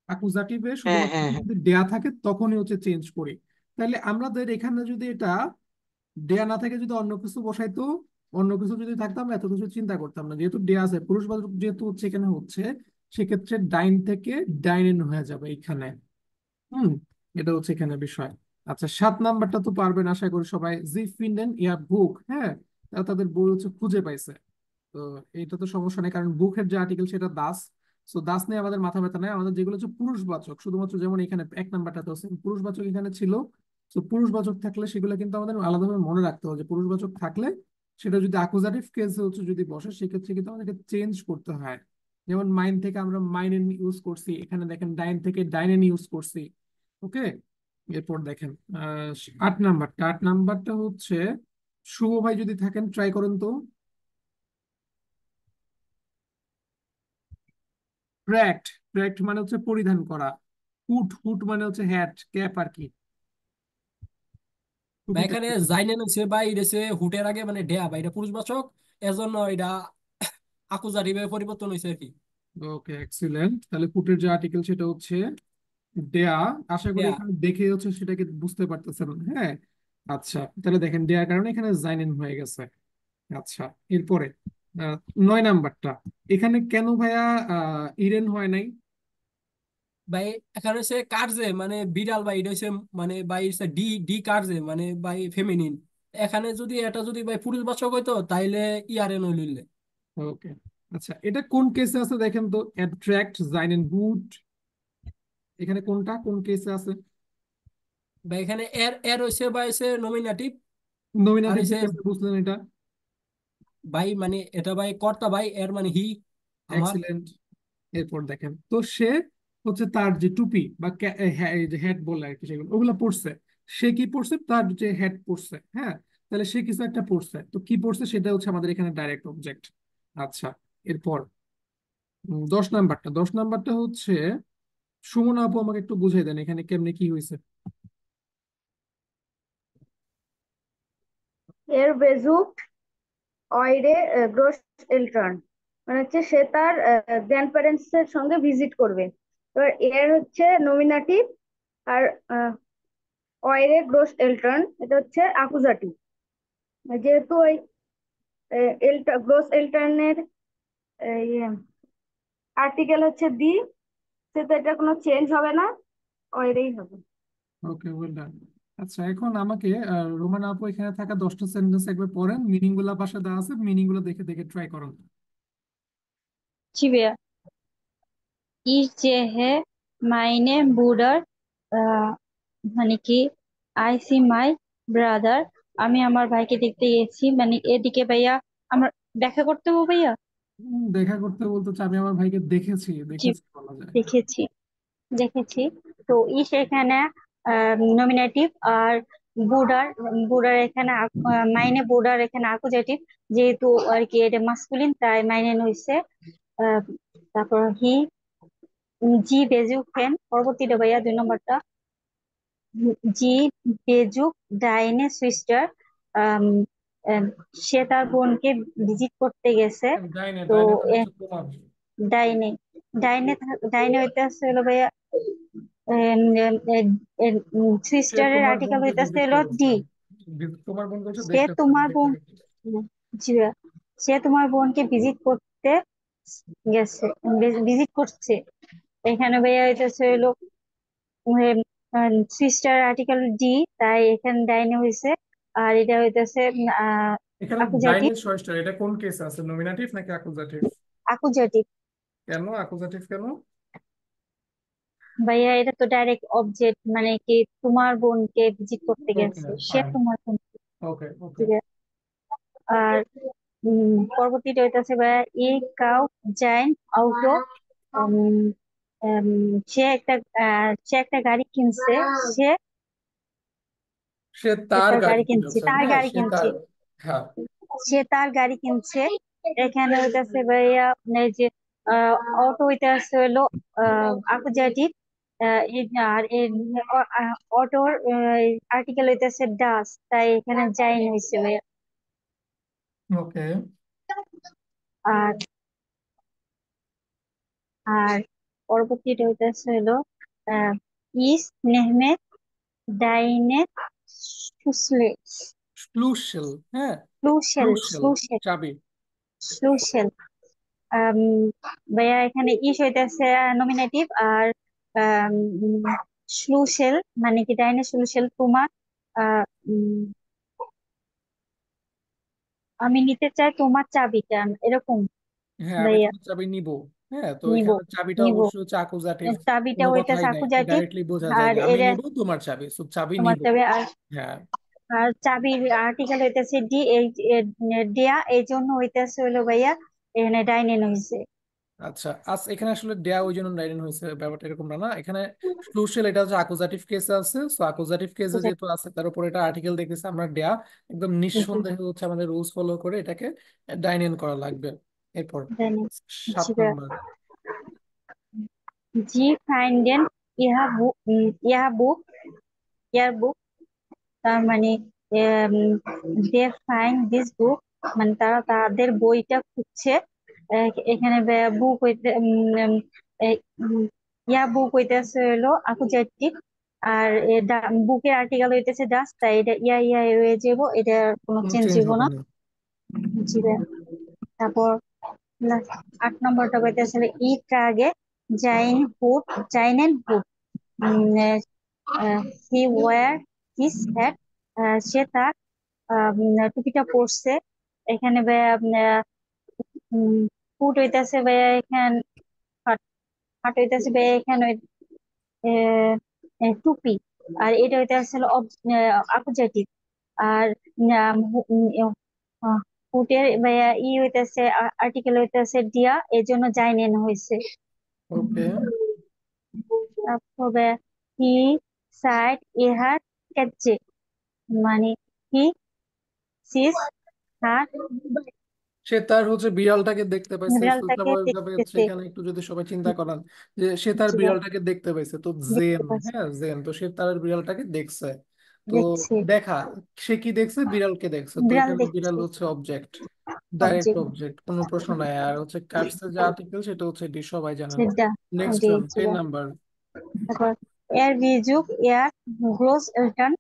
অ্যাকুজাটিভে
হ্যাঁ
শুধুমাত্র
হ্যাঁ হ্যাঁ।
যদি দেয়া থাকে তখনই হচ্ছে চেঞ্জ করি। তাহলে আমাদের এখানে যদি এটা দেয়া না থাকে, যদি অন্য কিছু বসাইতো, অন্য কিছু যদি থাকতো আমরা এত কিছু চিন্তা করতাম না। যেহেতু দেয়া আছে, পুরুষবাচক যেহেতু হচ্ছে এখানে হচ্ছে, সেক্ষেত্রে ডাইন থেকে ডাইনেন হয়ে যাবে এখানে। হুম, এটা হচ্ছে এখানে বিষয়। আচ্ছা, 7 নাম্বারটা তো পারবেন আশা করি সবাই। জি ফিন্ডেন ইয়া বুক, হ্যাঁ, তারা তাদের বই হচ্ছে খুঁজে পাইছে। তো এটা তো সমস্যা নেই, কারণ বুকের যে আর্টিকেল সেটা দাস। সো দাস নিয়ে আমাদের মাথা ব্যথা নাই, আমাদের যেগুলো হচ্ছে পুরুষবাচক শুধুমাত্র, যেমন এখানে 1 নাম্বারটা তো পুরুষবাচক এখানে ছিল। তো পুরুষবাচক থাকলে সেগুলো কিন্তু আমাদের আলাদাভাবে মনে রাখতে হবে যে পুরুষবাচক থাকলে সেটা যদি অ্যাকুজাটিভ কেস হচ্ছে যদি বসে সেক্ষেত্রে কিন্তু আমাদেরকে চেঞ্জ করতে হয়। যেমন মাইন থেকে আমরা মাইনেন ইউজ করছি, এখানে দেখেন ডাইন থেকে ডাইনেন ইউজ করছি। ওকে, এরপর দেখেন 8 নাম্বারটা। 8 নাম্বারটা হচ্ছে, শুভ ভাই যদি থাকেন ট্রাই করেন তো। ট্র্যাক্ট, ট্র্যাক্ট মানে হচ্ছে পরিধান করা। হুট, হুট মানে হচ্ছে হ্যাট, ক্যাপ আর কি,
বা
টুপিটা।
এখানে জাইনেন হচ্ছে বা এটা হচ্ছে হুটের আগে মানে ডেয়া বা এটা পুরুষবাচক, এজন্য এটা আকুজাটিভে পরিবর্তন হয়েছে আর কি।
ওকে, এক্সিলেন্ট। তাহলে হুটের যে আর্টিকেল সেটা হচ্ছে ডেয়া। আশা করি
ডেয়া।
এখানে দেখে হচ্ছে সেটাকে বুঝতে পারতেছেন। হ্যাঁ, আচ্ছা, তাহলে দেখেন ডেয়ার কারণে এখানে জাইনেন হয়ে গেছে। আচ্ছা, এরপরে আহ, 9 নাম্বারটা, এখানে কেন ভাইয়া ইরেন হয় নাই?
ভাই এখানে হচ্ছে কার্জে মানে বিড়াল, বা এটা হচ্ছে মানে বাই হচ্ছে ডি ডি কার্জে মানে বাই ফেমিনিন। এখানে যদি এটা যদি ভাই পুরুষবাচক হইতো তাইলে ইয়ারেন হইলে।
ওকে, আচ্ছা, এটা কোন কেসে আছে দেখেন তো, অ্যাট্রাক্ট, জাইনেন, হুট, এখানে কোনটা কোন কেসে আছে?
বা এখানে এর এর হইছে বা হইছে নমিনেটিভ। আর
নমিনেটিভ
হইছে
কেসে বুঝলেন এটা?
ভাই মানে এটা ভাই কর্তা, ভাই এর মানে হি আমার।
এক্সিলেন্ট। এরপর দেখেন তো, সে হচ্ছে তার যে টুপি বা এই যে হ্যাট বলে আর কি, সেগুলো ওগুলো পড়ছে। সে কি পড়ছে? তার যে হ্যাট পড়ছে। হ্যাঁ, তাহলে সে কিছু একটা পড়ছে, তো কি পড়ছে সেটা হচ্ছে আমাদের এখানে ডাইরেক্ট অবজেক্ট। আচ্ছা, এরপর 10 নাম্বারটা। 10 নাম্বারটা হচ্ছে, সুমনা আপু আমাকে একটু বুঝিয়ে দেন এখানে কেমনে কি হয়েছে।
এর বেজুক অয়রে গ্রোস এল্ট্রন, মানে হচ্ছে সে তার গ্র্যান্ড প্যারেন্টস এর সঙ্গে ভিজিট করবে। এবার এর হচ্ছে নমিনাটিভ, আর অয়রে গ্রোস এল্ট্রন এটা হচ্ছে আকুজাটিভ। যেহেতু ওই গ্রোস এল্ট্রনের আর্টিকেল হচ্ছে দি, সেটা এটা কোনো চেঞ্জ হবে না, অয়রেই হবে।
ওকে, ওয়েল ডান। আচ্ছা, এখন আমাকে রোমান আপু এখানে থাকা 10টা সেন্টেন্স একবার পড়েন, মিনিং গুলা পাশে দেওয়া আছে, মিনিং গুলো দেখে দেখে ট্রাই করুন।
জি ভাইয়া। ইস যে হে মাইনে বুডার, মানে কি আই সি মাই ব্রাদার, আমি আমার ভাইকে দেখতে গেছি, মানে এদিকে ভাইয়া আমার ব্যাখ্যা করতে হবে ভাইয়া।
দেখা করতে বলতে হচ্ছে আমি আমার ভাইকে দেখেছি,
জি,
দেখেছি বলা যায়।
দেখেছি, দেখেছি। তো ইস এখানে নমিনেটিভ, আর বুডার, বুডার এখানে মাইনে বুডার এখানে আকুজেটিভ, যেহেতু আর কি এটা মাস্কুলিন তাই মাইনে হইছে। আহ, তারপর হি জি বেজুক ফেন, পরবর্তীটা ভাইয়া 2 নম্বরটা। জি বেজুক ডাইনে সিস্টার, সে তার বোনকে ভিজিট করতে গেছে।
ডাইনে,
তো
ডাইনে মানে হচ্ছে তোমার।
ডাইনে, ডাইনে হইতেছে হলো ভাইয়া
সে
সিস্টারের
তোমার
আর্টিকেল
বোনকে
হইতেছে
ভিজিট
হলো
করেছে।
ডি।
তোমার বোনকে হচ্ছে
সে
দেখতে
তোমার
দেখতে
বোন,
গেছে।
জি ভাইয়া। সে তোমার বোনকে ভিজিট করতে গেছে, ভিজিট করছে। এখানে ভাইয়া হইতেছে হলো সিস্টার আর্টিকেল ডি, তাই এখানে ডাইনে হয়েছে। আর এটা হইতেছে
এখানে
আকুজাটিভ।
ডাইনের চয়েসটা এটা কোন কেসে আছে, নমিনেটিভ নাকি অ্যাকুজাটিভ?
আকুজাটিভ
কেন অ্যাকুজাটিভ কেন?
ভাইয়া, এটা তো ডাইরেক্ট অবজেক্ট, মানে কি তোমার বোনকে ভিজিট করতে
ওকে,
গেছে, সে
ফাইন।
তোমার বোন।
ওকে, ওকে।
আর পরবর্তীটা হইতেছে ভাইয়া ই কাউ জাইন আউটো, সে একটা গাড়ি কিনছে, সে
সে তার
একটা
গাড়ি
গাড়ি কিনছে,
কিনেছে।
তার
হ্যাঁ,
গাড়ি
সে
কিনছে,
তার। হ্যাঁ।
সে তার গাড়ি কিনছে। এখানে হইতেছে ভাইয়া এই যে অটো হইতেছে হলো আকুজাটিভ, আর অটোর আর্টিকেল হইতেছে ডাস, তাই এখানে জাইন হয়েছে ভাইয়া।
ওকে,
আর আর পরবর্তীটা হইতেছে হলো আহ, ইস নেহমে ডাইনে সুসলে,
ক্লুশেল। হ্যাঁ,
স্লুশেল,
ক্লুশেল
স্লুশেল,
চাবি।
স্লুশেল। আম, ভাইয়া এখানে ইস হইতেছে নমিনেটিভ, আর স্লুশেল মানে কি ডাইনে স্লুশেল তোমার, আহ, উম, আমি নিতে চাই তোমার চাবিটা, এরকম
হ্যাঁ, আমি
ভাইয়া।
তোমার চাবি নিব। হ্যাঁ, তো
নিব,
এখানে চাবিটা
নিব,
অবশ্যই হচ্ছে অ্যাকুজাটিভ।
চাবিটা
কোনো
হইতেছে
কথাই নাই,
আকুজাটিভ।
ডাইরেক্টলি বোঝা যায়
আর
যে আমি
এরা
নিব তোমার চাবি, সো চাবি
তোমার
নিব।
চাবি, আর
হ্যাঁ।
আর চাবির আর্টিকেল হইতেছে ডি, এই ডিয়া, এই জন্য হইতেছে হইলো ভাইয়া এখানে ডাইনেন হইছে।
আচ্ছা, এখানে আসলে দেয়া ওই জন্য রাইটেন হয়েছে, ব্যাপারটা এরকম না। এখানে ক্লুশাল এটা হচ্ছে অ্যাকুজাটিভ কেসে আছে, সো অ্যাকুজাটিভ কেসে যেহেতু আছে তার উপর এটা আর্টিকেল দেখতেছে, আমরা দেয়া একদম নিঃসন্দেহে হচ্ছে আমাদের রুলস ফলো করে এটাকে ডাইনেন করা লাগবে। এরপর
then
7
জি
নম্বর।
জি ফাইন্ডেন ইহা বুক ইয়ার বুক, তার মানে দে ফাইন্ড দিস বুক, মানে তারা তাদের বইটা খুঁজছে। এখানে বুক হইতে ইয়া বুক হইতেছে হলো অ্যাকুজেটিভ, আর বুকের আর্টিকেল হইতেছে ডাস্ট, তাই এটা ইয়া ইয়া হয়ে যাবো, এটা কোনো
কোনো
চেঞ্জ
চেঞ্জ
হইব
হবে
না।
না।
জি ভাইয়া। তারপর 8 নম্বরটা হইতেছে আগে জাইনেন hood, he wore his hat, সে তার টুপিটা পরছে। এখানে ফুট হইতাছে ভাইয়া, এখানে হাট হাট হইতাছে ভাইয়া, এখানে টুপি, আর এটা হইতাছে অপোজিটিভ। আর ফুটের ভাইয়া হইতাছে আর্টিকেল হইতাছে ডিয়া, এর জন্য জাইনেন হয়েছে।
ওকে,
তারপর ভাইয়া হি সাইড ইহার কাছে, মানে হি সিস হার
সে তার হচ্ছে বিড়ালটাকে দেখতে পাইছে। So,
বিড়ালটাকে
স্বাভাবিকভাবে হচ্ছে
দেখতেছে।
এখানে একটু যদি সবাই চিন্তা করেন যে সে তার
জি ভাইয়া,
বিড়ালটাকে দেখতে পাইছে, তো
দেখতে
জেন,
পাচ্ছি,
হ্যাঁ জেন, তো সে তার বিড়ালটাকে দেখছে। তো
দেখছে,
দেখা, সে কি দেখছে? বিড়ালকে দেখছে, তো
বিড়াল
এখানে বিড়াল
দেখছে,
হচ্ছে অবজেক্ট, ডাইরেক্ট
অবজেক্ট,
অবজেক্ট, কোনো প্রশ্ন নাই। আর হচ্ছে কার্সের যে আর্টিকেল সেটা হচ্ছে ডি, সবাই জানেন।
সেটা
নেক্সট ওয়ান,
দিয়েছিল।
10 নাম্বার।
তারপর এর বিযোগ এয়ার গ্রোস রিটার্ন,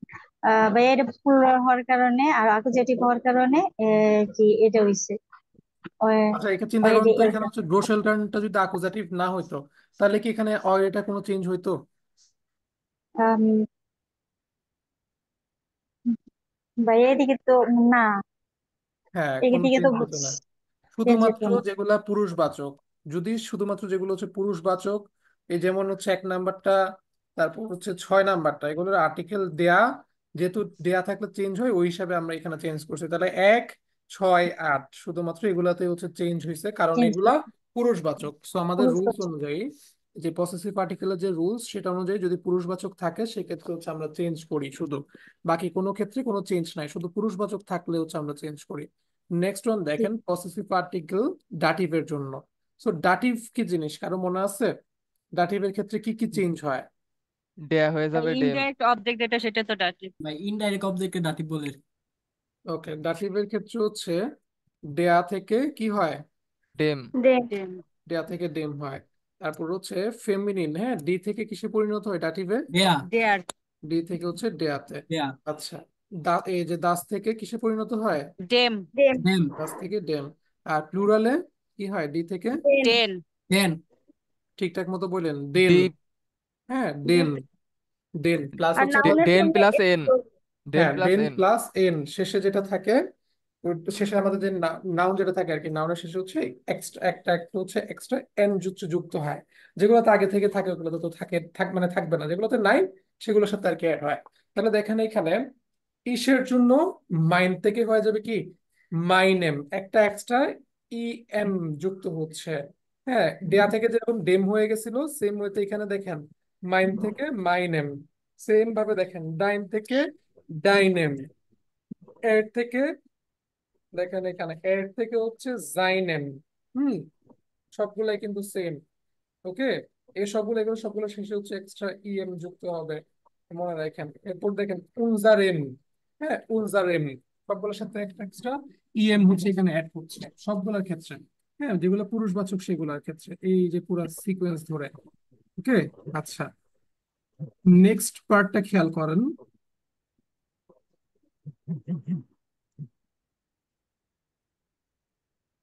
বা এর ফুল হওয়ার কারণে আর অ্যাকুজেটিভ হওয়ার কারণে কি এটা হইছে
আচ্ছা, এখানে চিন্তা করেন
অলরেডি
তো, এখানে
এলটা।
হচ্ছে গ্রোশেলটনটা যদি অ্যাকুজাটিভ না হইতো তাহলে কি এখানে এটা কোনো চেঞ্জ হইতো?
বা এদিকে তো না,
হ্যাঁ, কোনো
এদিকে তো
চেঞ্জ হতো না।
চেঞ্জ
শুধুমাত্র
হতো না।
যেগুলা পুরুষবাচক, যদি শুধুমাত্র যেগুলো হচ্ছে পুরুষবাচক, এই যেমন হচ্ছে 1 নাম্বারটা, তারপর হচ্ছে 6 নাম্বারটা, এগুলোর আর্টিকেল দেয়া, যেহেতু দেয়া থাকলে চেঞ্জ হয়, ওই হিসাবে আমরা এখানে চেঞ্জ করছি। তাহলে 1, 6, 8 শুধুমাত্র এগুলাতে হচ্ছে চেঞ্জ হয়েছে, কারণ
চেঞ্জ
এগুলা পুরুষবাচক। সো আমাদের
পুরুষ
রুলস
বাচ্চা।
অনুযায়ী, যে পসেসিভ আর্টিকেলের যে রুলস সেটা অনুযায়ী যদি পুরুষবাচক থাকে সেক্ষেত্রে হচ্ছে আমরা চেঞ্জ করি শুধু, বাকি কোনো ক্ষেত্রে কোনো চেঞ্জ নাই, শুধু পুরুষবাচক থাকলে হচ্ছে আমরা চেঞ্জ করি। নেক্সট ওয়ান দেখেন, পসেসিভ পার্টিকেল ডাটিভের জন্য। সো ডাটিভ কি জিনিস কারো মনে আছে? ডাটিভের ক্ষেত্রে কি কি চেঞ্জ হয়?
ডেয়া হয়ে যাবে ডেম।
ইনডাইরেক্ট অবজেক্ট যেটা সেটা তো ডাটিভ।
ভাই ইনডাইরেক্ট অবজেক্টকে ডাটিভ বলে।
ওকে, ডাটিভের ক্ষেত্রে হচ্ছে ডেয়া থেকে কি হয়?
ডেম।
দেন
ডেয়া থেকে ডেম হয়। তারপর হচ্ছে ফেমিনিন, হ্যাঁ, ডি থেকে কিসে পরিণত হয় ডাটিভে?
দেয়া,
দেয়ার
ডি থেকে হচ্ছে ডেয়াতে।
দেয়া,
আচ্ছা, এই যে দাস থেকে কিসে পরিণত হয়?
ডেম
দেন
দেম,
দাস থেকে ডেম। আর প্লুরালে কি হয়? ডি থেকে?
দেন
ডেন
দেন,
ঠিকঠাক মতো বললেন, ডেন।
ডি।
হ্যাঁ, ডেন। ডেন প্লাস
আর
হচ্ছে
নাউনের
ডেন
সঙ্গে
প্লাস
এস
এন।
যোগ।
ডেন
হ্যাঁ,
প্লাস
ডেন
এন।
প্লাস এন শেষে যেটা থাকে, ওর শেষে আমাদের যে নাউন যেটা থাকে আর কি, নাউনের শেষে হচ্ছে এক্সট্রা একটা হচ্ছে এক্সট্রা এন যুক্ত হয়। যেগুলোতে আগে থেকে থাকে ওগুলোতে তো মানে থাকবে না, যেগুলোতে নাই সেগুলোর সাথে আর কি অ্যাড হয়। তাহলে দেখেন এখানে ইসের জন্য মাইন থেকে হয়ে যাবে কি মাইনেম, একটা এক্সট্রা ই এম যুক্ত হচ্ছে। হ্যাঁ, ডেয়া থেকে যেরকম ডেম হয়ে গেছিল সেম ওয়েতে এখানে দেখেন মাইন থেকে মাইনেম, সেম ভাবে দেখেন ডাইন থেকে ডাইনেম, এর থেকে দেখেন এখানে এর থেকে হচ্ছে জাইনেম। হুম, সবগুলাই কিন্তু সেম। ওকে, এই সবগুলো, এগুলো সবগুলো শেষে হচ্ছে এক্সট্রা ইএম যুক্ত হবে, মনে রাখেন। এরপর দেখেন উনজারেম, হ্যাঁ উনজারেম, সবগুলোর সাথে একটা এক্সট্রা ইএম হচ্ছে এখানে অ্যাড হচ্ছে সবগুলোর ক্ষেত্রে। হ্যাঁ, যেগুলো পুরুষবাচক সেগুলোর ক্ষেত্রে, এই যে পুরো সিকোয়েন্স ধরে। ওকে, আচ্ছা, নেক্সট পার্টটা খেয়াল করেন।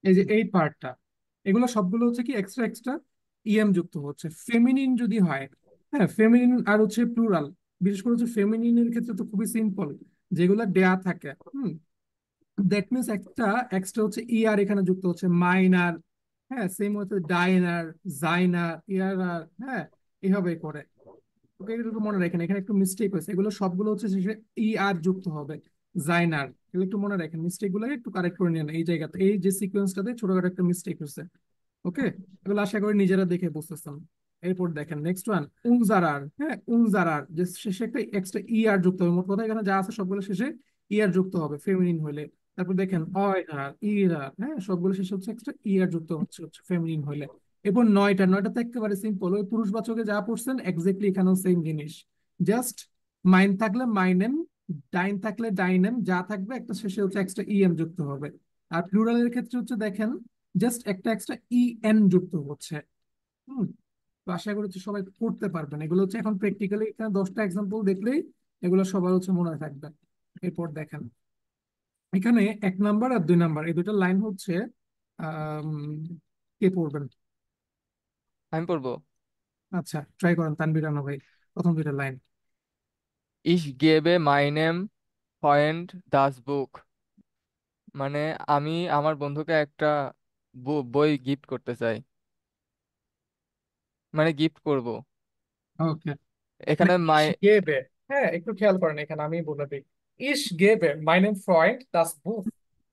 এই যে এই পার্টটা, এগুলো সবগুলো হচ্ছে কি এক্সট্রা এক্সট্রা ইএম যুক্ত হচ্ছে। ফেমিনিন যদি হয়, হ্যাঁ ফেমিনিন আর হচ্ছে প্লুরাল, বিশেষ করে হচ্ছে ফেমিনিনের ক্ষেত্রে তো খুবই সিম্পল, যেগুলো দেয়া থাকে। দ্যাট মিনস একটা এক্সট্রা হচ্ছে ইয়ার এখানে যুক্ত হচ্ছে, মাইনার, হ্যাঁ সেম হচ্ছে ডাইনার, জাইনার, ইয়ারার, হ্যাঁ এইভাবে করে। ওকে, এটা একটু মনে রাখেন, এখানে একটু মিস্টেক হয়েছে, এগুলো সবগুলো হচ্ছে শেষে ই আর যুক্ত হবে, জাইনার। এগুলো একটু মনে রাখেন, মিস্টেক গুলো একটু কারেক্ট করে নিন এই জায়গাতে, এই যে সিকোয়েন্সটাতে ছোটখাটো একটা মিস্টেক হয়েছে। ওকে, এগুলো আশা করি নিজেরা দেখে বুঝতেছেন। এরপর দেখেন নেক্সট ওয়ান, উনজারার। হ্যাঁ, উনজারার যে শেষে একটা এক্সট্রা ইয়ার যুক্ত হবে, মোট কথা এখানে যা আছে সবগুলো শেষে ইয়ার যুক্ত হবে ফেমিনিন হইলে। তারপর দেখেন অয়রার, ইরার, হ্যাঁ সবগুলো শেষে হচ্ছে এক্সট্রা ইয়ার যুক্ত হচ্ছে হচ্ছে ফেমিনিন হইলে। এরপর নয়টা, নয়টা তো একেবারে সিম্পল, ওই পুরুষবাচকে যা পড়ছেন এক্স্যাক্টলি এখানেও সেম জিনিস। জাস্ট মাইন থাকলে মাইনেম, ডাইন থাকলে ডাইনেম, যা থাকবে একটা শেষে হচ্ছে এক্সট্রা ইএম যুক্ত হবে। আর প্লুরালের ক্ষেত্রে হচ্ছে দেখেন জাস্ট একটা এক্সট্রা ইএন যুক্ত হচ্ছে। হুম, তো আশা করি হচ্ছে সবাই করতে পারবেন। এগুলো হচ্ছে এখন প্র্যাকটিক্যালি এখানে 10টা এক্সাম্পল দেখলেই এগুলো সবার হচ্ছে মনে থাকবে। এরপর দেখেন এখানে 1 নাম্বার আর 2 নাম্বার এই দুটো লাইন হচ্ছে আম, কে পড়বেন?
আমি পড়বো।
আচ্ছা, ট্রাই করেন তানভীর রানা ভাই, প্রথম দুইটা লাইন।
ইস গেবে মাইনেম ফয়েন্ড দাস বুক, মানে আমি আমার বন্ধুকে একটা বই গিফট করতে চাই, মানে গিফট করব।
ওকে,
এখানে
ইশ
মাই
গেবে, হ্যাঁ একটু খেয়াল করেন এখানে আমি বলে দিই। ইশ গেবে মাইনেম ফ্রয়েন্ড দাস বুক।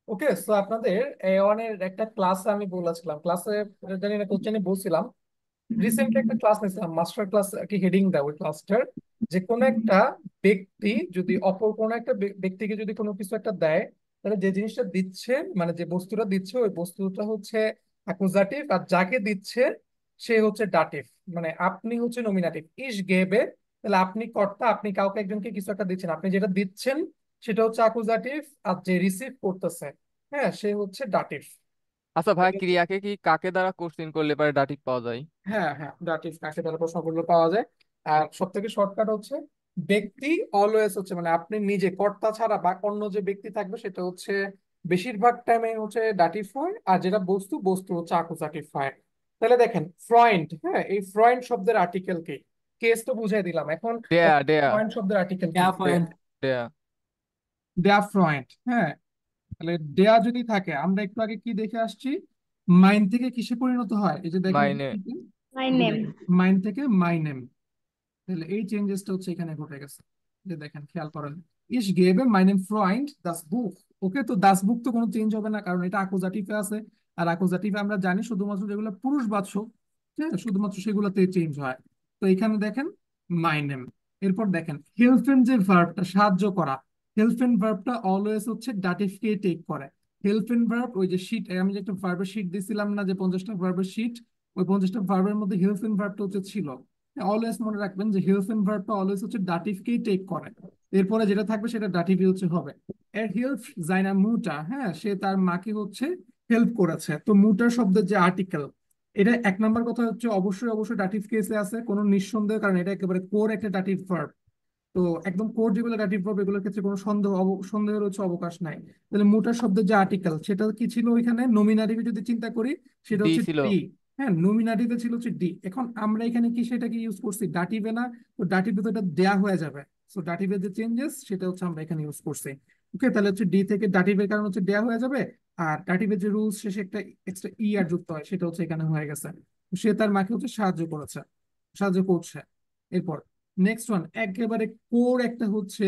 ওকে, সো আপনাদের A1 এর একটা ক্লাসে আমি বলেছিলাম, ক্লাসে জানি না কোশ্চেনে বলছিলাম, রিসেন্টলি একটা ক্লাস নিয়েছিলাম, মাস্টার ক্লাস কি হেডিং দেয় ওই ক্লাসটার, যে কোনো একটা ব্যক্তি যদি অপর কোনো একটা ব্যক্তিকে যদি কোনো কিছু একটা দেয়, তাহলে যে জিনিসটা দিচ্ছে মানে যে বস্তুটা দিচ্ছে ওই বস্তুটা হচ্ছে অ্যাকুজাটিভ, আর যাকে দিচ্ছে সে হচ্ছে ডাটিভ। মানে আপনি হচ্ছে নমিনাটিভ, ইস গেবে, তাহলে আপনি কর্তা, আপনি কাউকে একজনকে কিছু একটা দিচ্ছেন, আপনি যেটা দিচ্ছেন সেটা হচ্ছে অ্যাকুজাটিভ, আর যে রিসিভ করতেছে হ্যাঁ সে হচ্ছে ডাটিভ।
আচ্ছা ভাই, ক্রিয়াকে কি কাকে দ্বারা কোশ্চিন করলে পারে ডাটিভ পাওয়া যায়?
হ্যাঁ হ্যাঁ, দাটিভ কাকে দ্বারা প্রশ্ন করলে পাওয়া যায়। আর সব থেকে শর্টকাট হচ্ছে ব্যক্তি অলওয়েজ হচ্ছে মানে আপনি নিজে কর্তা ছাড়া বা অন্য যে ব্যক্তি থাকবে সেটা হচ্ছে বেশিরভাগ টাইমে হচ্ছে ডাটিভ হয়, আর যেটা বস্তু বস্তু হচ্ছে আকুজাটিভ হয়। তাহলে দেখেন ফ্রয়েন্ড, হ্যাঁ এই ফ্রয়েন্ড শব্দের আর্টিকেল কি, কেস তো বুঝাই দিলাম, এখন
ডেয়া ডেয়া
ফ্রয়েন্ড শব্দের আর্টিকেল কি?
হ্যাঁ পয়েন্ট।
ডেয়া।
দেয়া ফ্রয়েন্ড। হ্যাঁ, তাহলে দেয়া যদি থাকে, আমরা একটু আগে কি দেখে আসছি, মাইন থেকে কিসে পরিণত হয়, এই যে দেখেন
মাইনে
মাই নেম।
মাইন থেকে মাই নেম। তাহলে এই চেঞ্জেসটা হচ্ছে এখানে ঘটে গেছে, যে দেখেন খেয়াল করেন, ইস গেবে মাইনেম ফ্রয়েন্ড দাস বুক। ওকে, তো দাস বুক তো কোনো চেঞ্জ হবে না কারণ এটা আকুজাটিভে আছে, আর আকুজাটিভে আমরা জানি শুধুমাত্র যেগুলো পুরুষবাচক, হ্যাঁ শুধুমাত্র সেগুলোতে চেঞ্জ হয়। তো এখানে দেখেন মাইনেম। এরপর দেখেন হেল্পেন যে ভার্বটা সাহায্য করা, হেল্পেন ভার্বটা অলওয়েজ হচ্ছে ডাটিভ কে টেক করে। হেল্পেন ভার্ব ওই যে শীট, আমি যে একটা ভার্বের শীট দিছিলাম না, যে 50টা ভার্বের শীট, ওই 50টা ভার্বের মধ্যে হেল্পেন ভার্বটা হচ্ছে ছিল। অলওয়েজ মনে রাখবেন যে হেল্পেন ভার্বটা অলওয়েজ হচ্ছে ডাটিভকেই টেক করে, এরপরে যেটা থাকবে সেটা ডাটিভই হচ্ছে হবে। এর হেল্প জাইনা মুটা, হ্যাঁ সে তার মাকে হচ্ছে হেল্প করেছে, তো মুটার শব্দের যে আর্টিকেল, এটা 1 নাম্বার কথা হচ্ছে অবশ্যই অবশ্যই ডাটিভ কেসে আছে কোনো নিঃসন্দেহ, কারণ এটা একেবারে কোর একটা ডাটিভ ভার্ব। তো একদম কোর যেগুলো ডাটিভ ভার্ব এগুলোর ক্ষেত্রে কোনো সন্দেহের হচ্ছে অবকাশ নাই। তাহলে মুটার শব্দের যে আর্টিকেল সেটা কি ছিল ওইখানে নমিনাটিভে যদি চিন্তা করি সেটা
ডি
হচ্ছে
ছিল।
ডি। হ্যাঁ, নমিনাটিভে ছিল হচ্ছে ডি, এখন আমরা এখানে কি সেটাকে ইউজ করছি ডাটিভে না, তো ডাটিভে তো এটা দেয়া হয়ে যাবে। সো ডাটিভের যে চেঞ্জেস সেটা হচ্ছে আমরা এখানে ইউজ করছি। ওকে, তাহলে হচ্ছে ডি থেকে ডাটিভের কারণ হচ্ছে দেয়া হয়ে যাবে, আর ডাটিভের যে রুলস শেষে একটা এক্সট্রা ই আর যুক্ত হয় সেটা হচ্ছে এখানে হয়ে গেছে। সে তার মাকে হচ্ছে সাহায্য করেছে, সাহায্য করছে। এরপর নেক্সট ওয়ান একেবারে কোর একটা হচ্ছে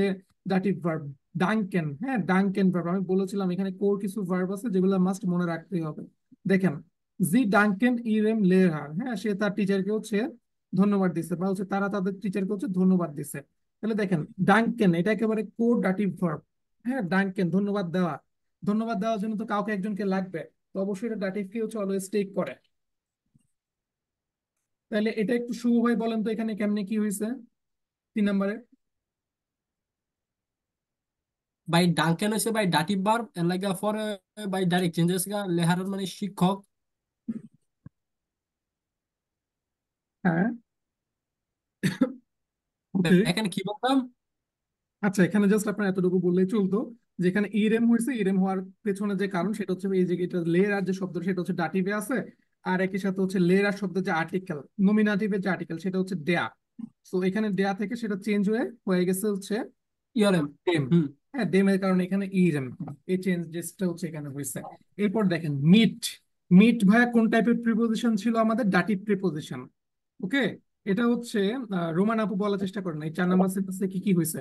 ডাটিভ ভার্ব, ডাঙ্কেন। হ্যাঁ, ডাঙ্কেন ভার্ব, আমি বলেছিলাম এখানে কোর কিছু ভার্ব আছে যেগুলো মাস্ট মনে রাখতেই হবে। দেখেন জি ডাঙ্কেন ইরেম লেহার, হ্যাঁ সে তার টিচারকে হচ্ছে ধন্যবাদ দিচ্ছে, বা হচ্ছে তারা তাদের টিচারকে হচ্ছে ধন্যবাদ দিচ্ছে। তাহলে দেখেন ডাঙ্কেন এটা একেবারে কোর ডাটিভ ভার্ব। হ্যাঁ, ডাঙ্কেন ধন্যবাদ দেওয়া, ধন্যবাদ দেওয়ার জন্য তো কাউকে একজনকে লাগবে, তো অবশ্যই এটা ডাটিভকে হচ্ছে অলওয়েজ টেক করে। তাহলে এটা একটু শুভ ভাই বলেন তো এখানে কেমনে কি হয়েছে 3 নাম্বারে?
বাই ডাঙ্কেন হচ্ছে বাই ডাটিভ ভার্ব এর লাগা পরে বাই ডাইরেক্ট চেঞ্জেস গা লেহার মানে শিক্ষক।
হ্যাঁ, ওকে।
এখানে কি বলতাম?
আচ্ছা, এখানে জাস্ট আপনার এতটুকু বললেই চলতো, যেখানে ইরেম হয়েছে, ইরেম হওয়ার পেছনে যে কারণ সেটা হচ্ছে এই যে এটা লের আর যে শব্দ সেটা হচ্ছে ডাটিভে আছে, আর একই সাথে হচ্ছে লের আর শব্দের যে আর্টিকেল নমিনাটিভের যে আর্টিকেল সেটা হচ্ছে দেয়া। তো এখানে দেয়া থেকে সেটা চেঞ্জ হয়ে হয়ে গেছে হচ্ছে
ইয়রেম।
ডেম।
হুম।
হ্যাঁ, ডেমের কারণে এখানে ইরেম, এই চেঞ্জেসটা হচ্ছে এখানে হয়েছে। এরপর দেখেন মিট, মিট ভাইয়া কোন টাইপের প্রিপোজিশন ছিল আমাদের? Dative preposition. ওকে, এটা হচ্ছে রোমান আপু বলার চেষ্টা করেন এই 4 নাম্বার সেন্টেন্সে কি কি হয়েছে।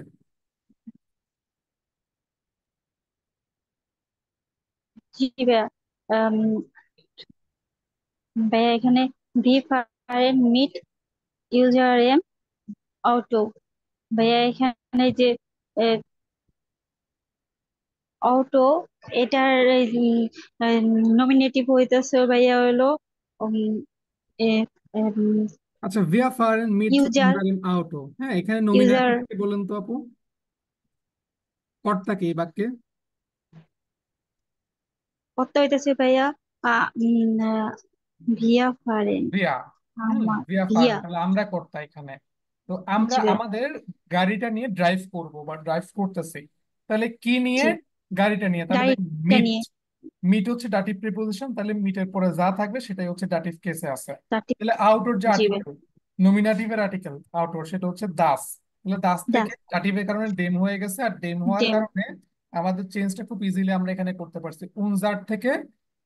জি ভাইয়া। আম, ভাইয়া এখানে ভি ফরেন মিট ইউজার এম অটো। ভাইয়া এখানে যে অটো, এটার নমিনেটিভ হইতেছে ভাইয়া হলো
আচ্ছা, wir fahren mit
user
unserem Auto। হ্যাঁ, এখানে
ইউজার
নমিনাটিভ কে বলেন তো আপু, কর্তা কে এই বাক্যে?
করতে হইতেছে ভাইয়া ভিয়া ফারেন
ভিয়া।
আমার
ভিয়া
ভিয়া।
ফারেন, তাহলে আমরা কর্তা এখানে। তো আমরা
জি ভাইয়া,
আমাদের গাড়িটা নিয়ে ড্রাইভ করব বা ড্রাইভ করতেছি, তাহলে কি নিয়ে?
জি,
গাড়িটা নিয়ে। তাহলে দেখুন
গাড়িটা
মিট,
নিয়ে
মিট হচ্ছে ডাটিভ প্রিপোজিশন, তাহলে মিটের পরে যা থাকবে সেটাই হচ্ছে ডাটিভ কেসে আছে।
তাতে।
তাহলে আউটর যে
জি ভাই,
আর্টিকেল, নমিনাটিভের আর্টিকেল আউটর, সেটা হচ্ছে দাস। তাহলে দাস থেকে
দাস
ডাটিভের কারণে ডেম হয়ে গেছে, আর ডেম হওয়ার
ডেম
কারণে আমাদের চেঞ্জটা খুব ইজিলি আমরা এখানে করতে পারছি, উনজার থেকে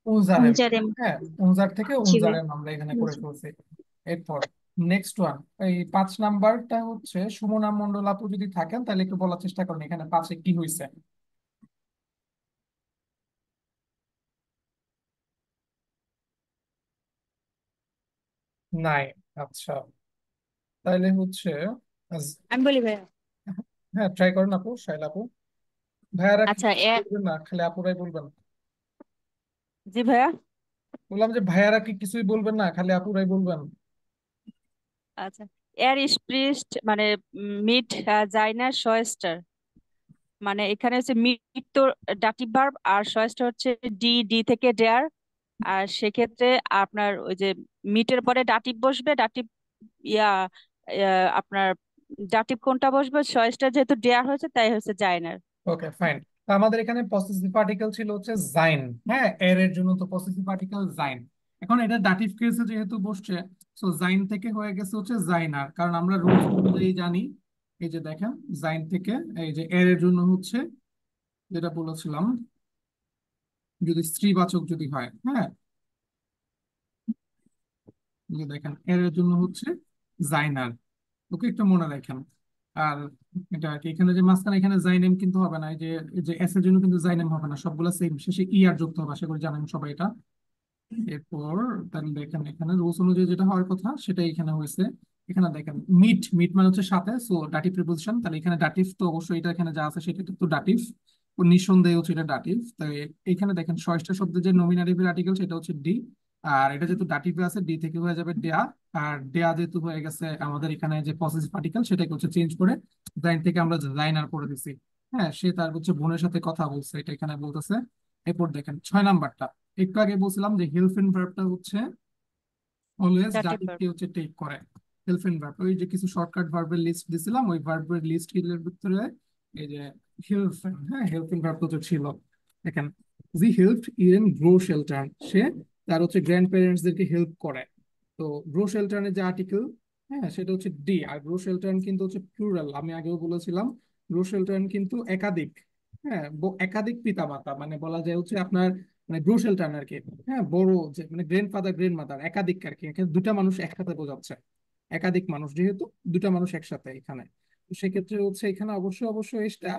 উনজারেম।
উনজারেম।
হ্যাঁ, উনজার থেকে
জি ভাই,
উনজারেম আমরা এখানে করে
জি।
ফেলছি। এরপর নেক্সট ওয়ান, এই 5 নাম্বারটা হচ্ছে সুমনা মন্ডল আপু যদি থাকেন তাহলে একটু বলার চেষ্টা করেন এখানে 5-এ কি হয়েছে। নাই। আচ্ছা, তাহলে হচ্ছে
আমি বলি ভাইয়া।
হ্যাঁ, ট্রাই করেন আপু, শাইলা আপু। ভাইয়ারা কি
আচ্ছা
কিছু বলবেন না, খালি আপুরাই বলবেন?
জি ভাইয়া।
বললাম যে ভাইয়ারা কি কিছুই বলবেন না, খালি আপুরাই বলবেন?
আচ্ছা, এর স্প্রিস্ট মানে মিট জাইনার শয়েস্টার, মানে এখানে হচ্ছে মিট তো ডাটিভ ভার্ব, আর শয়েস্টার হচ্ছে ডি, ডি থেকে ডেয়ার। আর সেক্ষেত্রে আপনার ওই যে মিটের পরে ডাটিভ বসবে, ডাটিভ ইয়া আপনার ডাটিভ কোনটা বসবে, শয়েসটা যেহেতু ডেয়ার হয়েছে তাই হচ্ছে জাইনার।
ওকে, ফাইন। তো আমাদের এখানে পসেসিভ পার্টিকেল ছিল হচ্ছে জাইন। হ্যাঁ, এর জন্য তো পসেসিভ পার্টিকেল জাইন। এখন এটা ডাটিভ কেসে যেহেতু বসছে, সো জাইন থেকে হয়ে গেছে হচ্ছে জাইনার, কারণ আমরা রুলস অনুযায়ী জানি। এই যে দেখেন, জাইন থেকে এই যে এর জন্য হচ্ছে, যেটা বলেছিলাম, যদি স্ত্রীবাচক যদি হয়, হ্যাঁ, এই যে দেখেন এর জন্য হচ্ছে জাইনার। ওকে, একটু মনে রাখেন। আর এটা আর কি, এখানে যে মাঝখানে এখানে জাইনেম কিন্তু হবে না, এই যে এস এর জন্য কিন্তু জাইনেম হবে না, সবগুলো সেম, শেষে ই আর যুক্ত হবে, আশা করি জানেন সবাই এটা। এরপর তাহলে দেখেন এখানে রুলস অনুযায়ী যেটা হওয়ার কথা সেটাই এখানে হয়েছে। এখানে দেখেন মিট, মিট মানে হচ্ছে সাথে, সো ডাটিভ প্রিপোজিশন, তাহলে এখানে ডাটিভ তো অবশ্যই, এটা এখানে যা আছে সেটা তো ডাটিভ, ও নিঃসন্দেহে হচ্ছে এটা ডাটিভ। তাই এখানে দেখেন ষষ্ঠ শব্দের যে নমিনাটিভের আর্টিকেল সেটা হচ্ছে ডি, আর এটা যেহেতু ডাটিভে আছে ডি থেকে হয়ে যাবে ডেয়া। আর ডেয়া যেহেতু হয়ে গেছে আমাদের এখানে যে পসেসিভ পার্টিকেল, সেটাকে হচ্ছে চেঞ্জ করে জাইন থেকে আমরা জাইনার করে দিছি। হ্যাঁ, সে তার হচ্ছে বোনের সাথে কথা বলছে, এটা এখানে বলতেছে। এরপর দেখেন 6 নাম্বারটা, একটু আগে বলছিলাম যে হেল্প ইন ভার্বটা হচ্ছে অলওয়েজ
ডাটিভ
ডাটিভ
ভার্ব।
কে হচ্ছে টেক করে। হেল্প ইন ভার্ব, ওই যে কিছু শর্টকাট ভার্বের লিস্ট দিছিলাম, ওই ভার্বের লিস্ট এর ভিতরে এই যে হেল্প, হ্যাঁ, হেল্প ইন ভার্ব তো ছিল। দেখেন, জি হেল্পড ইরেন গ্রো শেল্টার, সে তার হচ্ছে গ্র্যান্ড প্যারেন্টস দেরকে হেল্প করে। তো গ্রো শেল্টারের যে আর্টিকেল, হ্যাঁ, সেটা হচ্ছে ডি। আর গ্রো শেল্টার কিন্তু হচ্ছে প্লুরাল, আমি আগেও বলেছিলাম গ্রো শেল্টার কিন্তু একাধিক। হ্যাঁ, একাধিক পিতামাতা, মানে বলা যায় হচ্ছে আপনার, মানে গ্রো শেল্টার আর কি। হ্যাঁ, বড় যে মানে গ্র্যান্ড ফাদার গ্র্যান্ড মাদার, একাধিক আর কি, এখানে দুটা মানুষ একসাথে বোঝাচ্ছে। একাধিক মানুষ যেহেতু, দুটা মানুষ একসাথে এখানে, তো সেক্ষেত্রে হচ্ছে এখানে অবশ্যই অবশ্যই এটা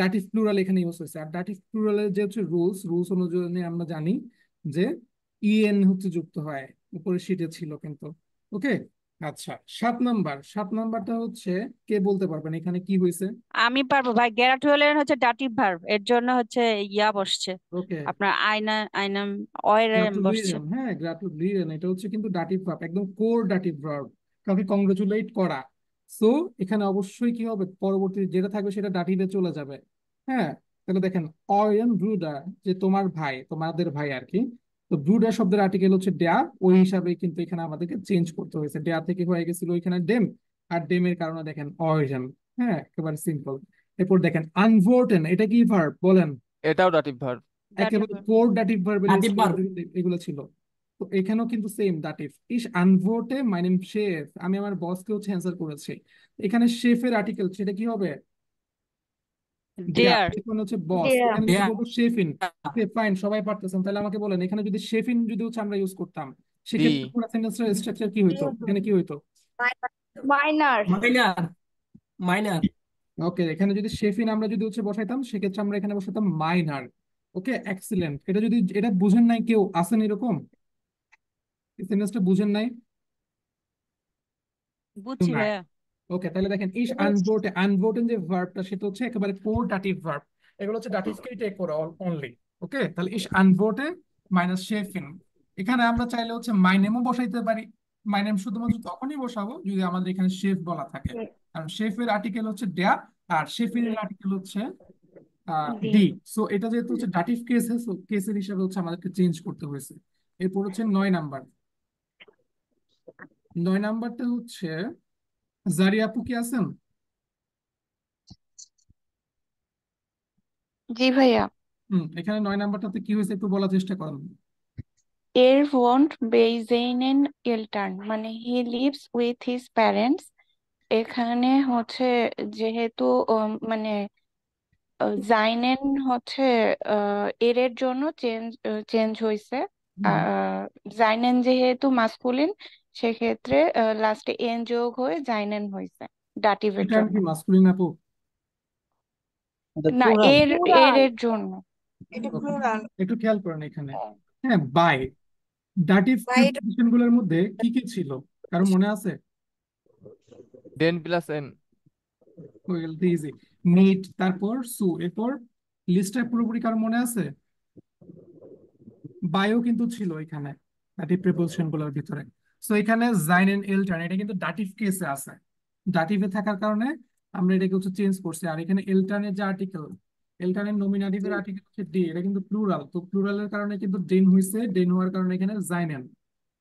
ডাটিভ প্লুরাল এখানে ইউজ হয়েছে। আর ডাটিভ প্লুরালের যে হচ্ছে রুলস, রুলস অনুযায়ী আমরা জানি যে ইএন হচ্ছে যুক্ত হয়, উপরে শিটে ছিল কিন্তু। ওকে, আচ্ছা, 7 নাম্বার, 7 নাম্বারটা হচ্ছে কে বলতে পারবেন এখানে কি হয়েছে?
আমি পারবো ভাই, গ্যারাটুয়েলের হচ্ছে ডাটিভ ভার্ব, এর জন্য হচ্ছে ইয়া বসছে,
ওকে,
আপনার আয়না আইনাম অয়ের বসছে।
গ্রাটুলিরেন। হ্যাঁ, গ্রাটুলিরেন, এটা হচ্ছে কিন্তু ডাটিভ ভার্ব, একদম কোর ডাটিভ ভার্ব, কাউকে কংগ্রেচুলেট করা। সো এখানে অবশ্যই কি হবে, পরবর্তী যেটা থাকবে সেটা ডাটিভে চলে যাবে। হ্যাঁ, তাহলে দেখেন অয়ন ব্রুডার, যে তোমার ভাই, তোমাদের ভাই আর কি। তো ব্রুডার শব্দের আর্টিকেল হচ্ছে ডেয়া, ওই হিসাবে কিন্তু এখানে আমাদেরকে চেঞ্জ করতে হয়েছে, ডেয়া থেকে হয়ে গেছিল এখানে ডেম। আর ডেমের কারণে দেখেন অয়ন। হ্যাঁ, একেবারে সিম্পল। এরপর দেখেন আনভোর্টেন, এটা কি ভার্ব বলেন?
এটাও ডাটিভ ভার্ব।
ডাটিভ
একেবারে
ভার্ব।
কোর ডাটিভ ভার্বের
দাঁতিব
লিস্ট
বার।
এগুলো ছিল। তো এখানেও কিন্তু সেম ডাটিভ। ইস আনভোটে মাই নেম শেফ, আমি আমার বসকে হচ্ছে অ্যান্সার করেছি। এখানে শেফের আর্টিকেল সেটা কি হবে? দেয়া,
ডেয়ার।
এখন হচ্ছে বস,
দেয়া।
এখানে যদি
দেয়া।
বলবো শেফিন। ওকে, ফাইন, সবাই পারতেছেন, তাহলে আমাকে বলেন এখানে যদি শেফিন যদি হচ্ছে আমরা ইউজ করতাম,
ডি।
সেক্ষেত্রে পুরো সেন্টেন্সের স্ট্রাকচার কি হইতো, এখানে কি হইতো?
মাইনার।
মাইনার। মাইনার।
ওকে, এখানে যদি শেফিন আমরা যদি হচ্ছে বসাইতাম, সেক্ষেত্রে আমরা এখানে বসাতাম মাইনার। ওকে, এক্সিলেন্ট। এটা যদি এটা বুঝেন নাই কেউ, আসেন এরকম? এই সেন্টেন্সটা বুঝেন নাই?
বুঝছি
নাই।
ভাইয়া।
ওকে, তাহলে দেখেন ইস আনভোটেন, আনভোটেন যে ভার্বটা সেটা হচ্ছে একেবারে কোর ডাটিভ ভার্ব। এগুলো হচ্ছে ডাটিভকেই টেক করে অনলি। ওকে, তাহলে ইস আনভোটে মাইনাস শেফিন। এখানে আমরা চাইলে হচ্ছে মাই নেমও বসাইতে পারি। মাই নেম শুধুমাত্র তখনই বসাবো যদি আমাদের এখানে শেফ বলা থাকে, কারণ শেফের আর্টিকেল হচ্ছে ডেয়া আর শেফিনের আর্টিকেল হচ্ছে
ডি।
ডি। সো এটা যেহেতু হচ্ছে ডাটিভ কেস, সো কেসের হিসাবে হচ্ছে আমাদেরকে চেঞ্জ করতে হয়েছে। এরপর হচ্ছে 9 নাম্বার। 9 নাম্বারটা হচ্ছে জারি আপু কি আছেন?
জি ভাইয়া।
এখানে 9 নাম্বারটাতে কি হয়েছে একটু বলার চেষ্টা করেন।
এর ওয়ন্ট বেইজেইনেন এলটার্ন, মানে he lives with his parents. এখানে হচ্ছে যেহেতু মানে জাইনেন হচ্ছে এর জন্য চেঞ্জ চেঞ্জ হয়েছে।
হুম,
জাইনেন যেহেতু মাস্কুলিন, সেক্ষেত্রে লাস্টে এন যোগ হয়ে জাইনেন হয়েছে ডাটিভের
এটা
জন্য।
কি মাস্কুলিন আপু?
এটা
না,
প্লুরাল।
এর
প্লুরাল,
এর জন্য।
এটা
Okay,
প্লুরাল।
একটু খেয়াল করেন এখানে। হ্যাঁ, বাই ডাটিভ
বা এটা
প্রিপোজিশন গুলোর মধ্যে কি কি ছিল কারো মনে আছে?
দেন প্লাস এন।
হয়ে গেল ইজি। মিট, তারপর সু, এরপর লিস্টটা পুরোপুরি কারো মনে আছে? বায়ো কিন্তু ছিল এখানে ডাটিভ প্রিপোজিশন গুলোর ভিতরে। সো এখানে জাইন এন্ড এলটার্ন এটা কিন্তু ডাটিভ কেসে আছে। ডাটিভে থাকার কারণে আমরা এটাকে হচ্ছে চেঞ্জ করছি। আর এখানে এলটার্নের যে আর্টিকেল, এলটার্নের নমিনাটিভের আর্টিকেল হচ্ছে ডি, এটা কিন্তু প্লুরাল। তো প্লুরালের কারণে কিন্তু ডেন হয়েছে, ডেন হওয়ার কারণে এখানে জাইনেন।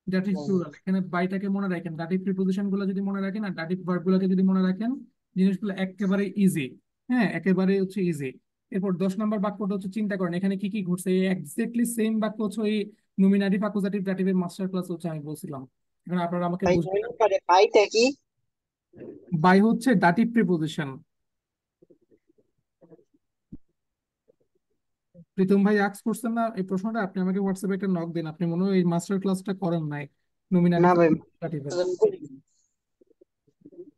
ডাটিভ প্লুরাল, এখানে বাইটাকে মনে রাখেন, ডাটিভ প্রিপোজিশন গুলো যদি মনে রাখেন আর ডাটিভ ভার্ব গুলোকে যদি মনে রাখেন, জিনিসগুলো একেবারে ইজি। হ্যাঁ, একেবারে হচ্ছে ইজি। এরপর 10 নম্বর বাক্যটা হচ্ছে চিন্তা করেন এখানে কি কি ঘটছে। এই এক্স্যাক্টলি সেম বাক্য হচ্ছে ওই নমিনাটিভ অ্যাকুজাটিভ ডাটিভের মাস্টার ক্লাস হচ্ছে আমি বলছিলাম। এখন আপনারা আমাকে
ভাই
বুঝবেন।
9 নম্বরে বাইটা কি?
বাই হচ্ছে ডাটিভ প্রিপোজিশন। প্রীতম ভাই আক্স করছেন না এই প্রশ্নটা? আপনি আমাকে হোয়াটসঅ্যাপে একটা নক দিন, আপনি মনে হয় এই মাস্টার ক্লাসটা করেন নাই
না
নমিনাটিভ
ভাই,
ডাটিভের।
আমি করিনি।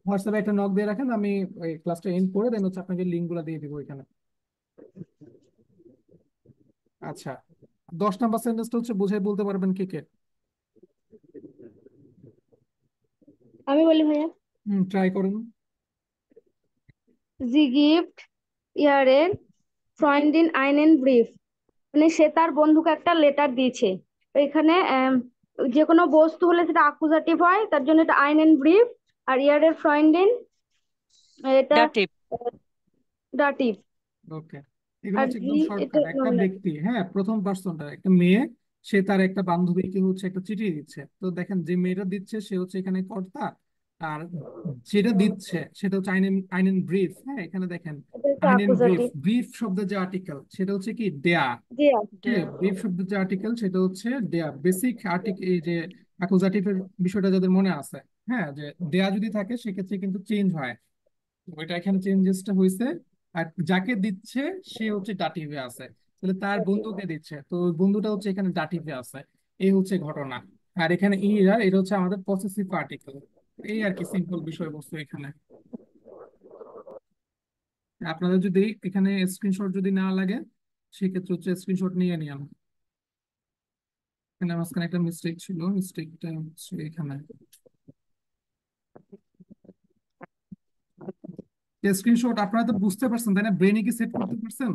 হোয়াটসঅ্যাপে একটা নক দিয়ে রাখেন, আমি ওই ক্লাসটা এন্ড করে দেন হচ্ছে আপনাকে লিঙ্ক গুলো দিয়ে দিব এখানে। আচ্ছা, 10 নম্বর সেন্টেন্সটা হচ্ছে বুঝাই বলতে পারবেন কে কে?
আমি বলি ভাইয়া।
ট্রাই করুন।
জি গিফট ইয়ারের ফ্রয়েন্ডিন আইনেন ব্রিফ, মানে সে তার বন্ধুকে একটা লেটার দিয়েছে। তো এখানে যে কোনো বস্তু হলে সেটা আকুজাটিভ হয়, তার জন্য এটা আইনেন ব্রিফ। আর ইয়ারের ফ্রয়েন্ডিন এটা
ডাটিভ।
ডাটিভ।
ওকে, এগুলো
আর
হচ্ছে
জি
একদম
এটা
শর্টকাট। একটা
নমিনাটিভ।
ব্যক্তি, হ্যাঁ, প্রথম পার্সনটা একটা মেয়ে, সে তার একটা বান্ধবীকে হচ্ছে একটা চিঠি দিচ্ছে। তো দেখেন যে মেয়েটা দিচ্ছে সে হচ্ছে এখানে কর্তা, আর যেটা দিচ্ছে সেটা হচ্ছে আইনেন, আইনেন ব্রিফ। হ্যাঁ, এখানে দেখেন
এটা হচ্ছে
আইনেন ব্রিফ,
আকুজাটিভ।
ব্রিফ শব্দের যে আর্টিকেল সেটা হচ্ছে কি দেয়া।
জি
হ্যাঁ, ব্রিফ শব্দের যে আর্টিকেল সেটা হচ্ছে দেয়া। বেসিক আর্টিকেল এই যে অ্যাকুজাটিভের বিষয়টা যাদের মনে আছে, হ্যাঁ, যে দেয়া যদি থাকে সেক্ষেত্রে কিন্তু চেঞ্জ হয়। ওইটা এখানে চেঞ্জেসটা হয়েছে। আর যাকে দিচ্ছে সে হচ্ছে ডাটিভে আছে, তাহলে তার বন্ধুকে দিচ্ছে, তো ওই বন্ধুটা হচ্ছে এখানে ডাটিভে আছে। এই হচ্ছে ঘটনা। আর এখানে ইরার, এটা হচ্ছে আমাদের পসেসিভ আর্টিকেল। এই আর কি সিম্পল বিষয়বস্তু এখানে। আপনাদের যদি এখানে স্ক্রিনশট যদি না লাগে সেক্ষেত্রে হচ্ছে স্ক্রিনশট নিয়ে নিন। এখানে মাঝখানে একটা মিস্টেক ছিল, মিস্টেকটা হচ্ছে এখানে। স্ক্রিনশট আপনারা তো বুঝতে পারছেন তাই না? ব্রেনে কি সেট করতে পারছেন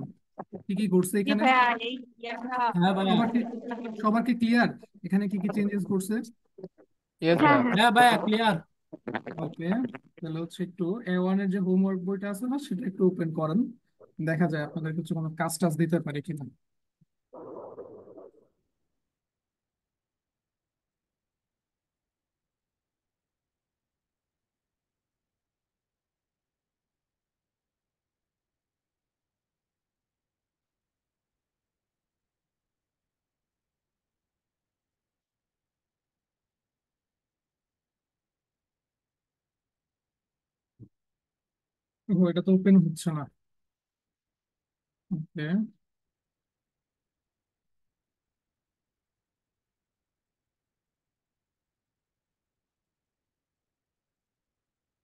কি কি ঘটছে
জি
এখানে?
ভাইয়া, এই ইয়াটা
হ্যাঁ ভাইয়া।
সবার কি, সবার কি ক্লিয়ার এখানে কি কি চেঞ্জেস করছে?
ইয়েস
হ্যাঁ
ভাইয়া।
হ্যাঁ।
হ্যাঁ ভাইয়া ক্লিয়ার।
ওকে, তাহলে হচ্ছে একটু A1 এর যে হোমওয়ার্ক বইটা আছে না সেটা একটু ওপেন করেন, দেখা যায় আপনাদের কিছু কোনো কাজ টাজ দিতে পারে কিনা। ও, এটা তো ওপেন হচ্ছে না। ওকে,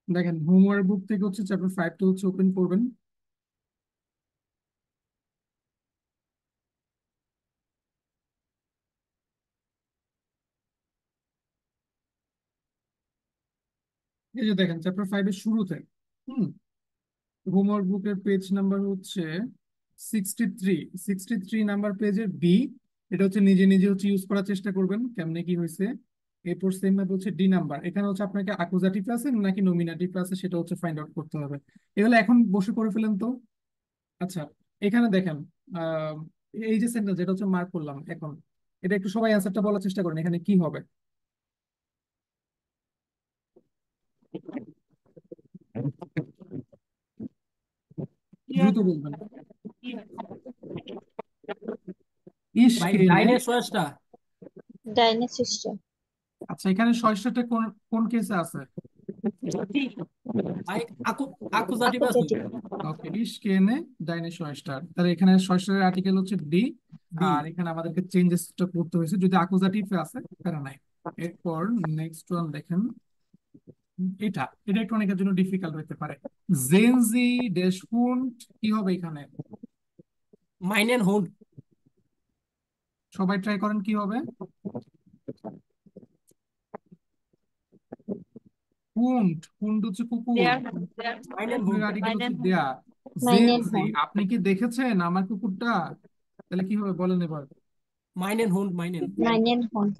দেখেন হোমওয়ার্ক বুক থেকে হচ্ছে চ্যাপ্টার 5টা হচ্ছে ওপেন করবেন। এই যে দেখেন চ্যাপ্টার 5 এর শুরুতে, হুম, হোমওয়ার্ক বুকের পেজ নাম্বার হচ্ছে 63, 63 নাম্বার পেজের বি। এটা হচ্ছে নিজে নিজে হচ্ছে ইউজ করার চেষ্টা করবেন কেমনে কি হয়েছে। এরপর সেম ভাবে হচ্ছে ডি নাম্বার, এখানে হচ্ছে আপনাকে অ্যাকুজাটিভ আছে নাকি নমিনাটিভ আছে সেটা হচ্ছে ফাইন্ড আউট করতে হবে। এগুলো এখন বসে করে ফেলেন তো। আচ্ছা, এখানে দেখেন আহ এই যে সেন্টেন্স যেটা হচ্ছে মার্ক করলাম এখন, এটা একটু সবাই অ্যান্সারটা বলার চেষ্টা করেন, এখানে কি হবে দ্রুত বলবেন। ইস
ভাই
কে এনে,
ডাইনের চয়েসটা
ডাইনোসিস্টার।
আচ্ছা এখানে সহিষ্ণুটা কোন কোন কেসে আছে?
ভাই আকুজাটিভ আছে।
আকুজেটিভ।
ওকে, ইস কে এনে ডাইনোসর, তাহলে এখানে সহিষ্ণুর আর্টিকেল হচ্ছে ডি।
ডি।
আর এখানে আমাদেরকে চেঞ্জেসটা করতে হয়েছে, যদি অ্যাকুজাটিভ আছে তারা নাই। এরপর নেক্সট ওয়ান দেখেন, এটা এটা একটু অনেকের জন্য ডিফিকাল্ট হতে পারে। জেনজি ড্যাশ হুন্ড, কি হবে এখানে?
মাইনেন হুন্ড।
সবাই ট্রাই করেন কি হবে। হুন্ড, হুন্ড হচ্ছে কুকুর,
মাইনেন হুন্ড।
কুকুরের আর্টিকেল হচ্ছে দেয়া।
মাইনেন
জেনজি,
হুন্ড।
আপনি কি দেখেছেন আমার কুকুরটা? তাহলে কি হবে বলেন এবার।
মাইনেন হুন্ড। মাইনেন।
মাইনেন হুন্ড।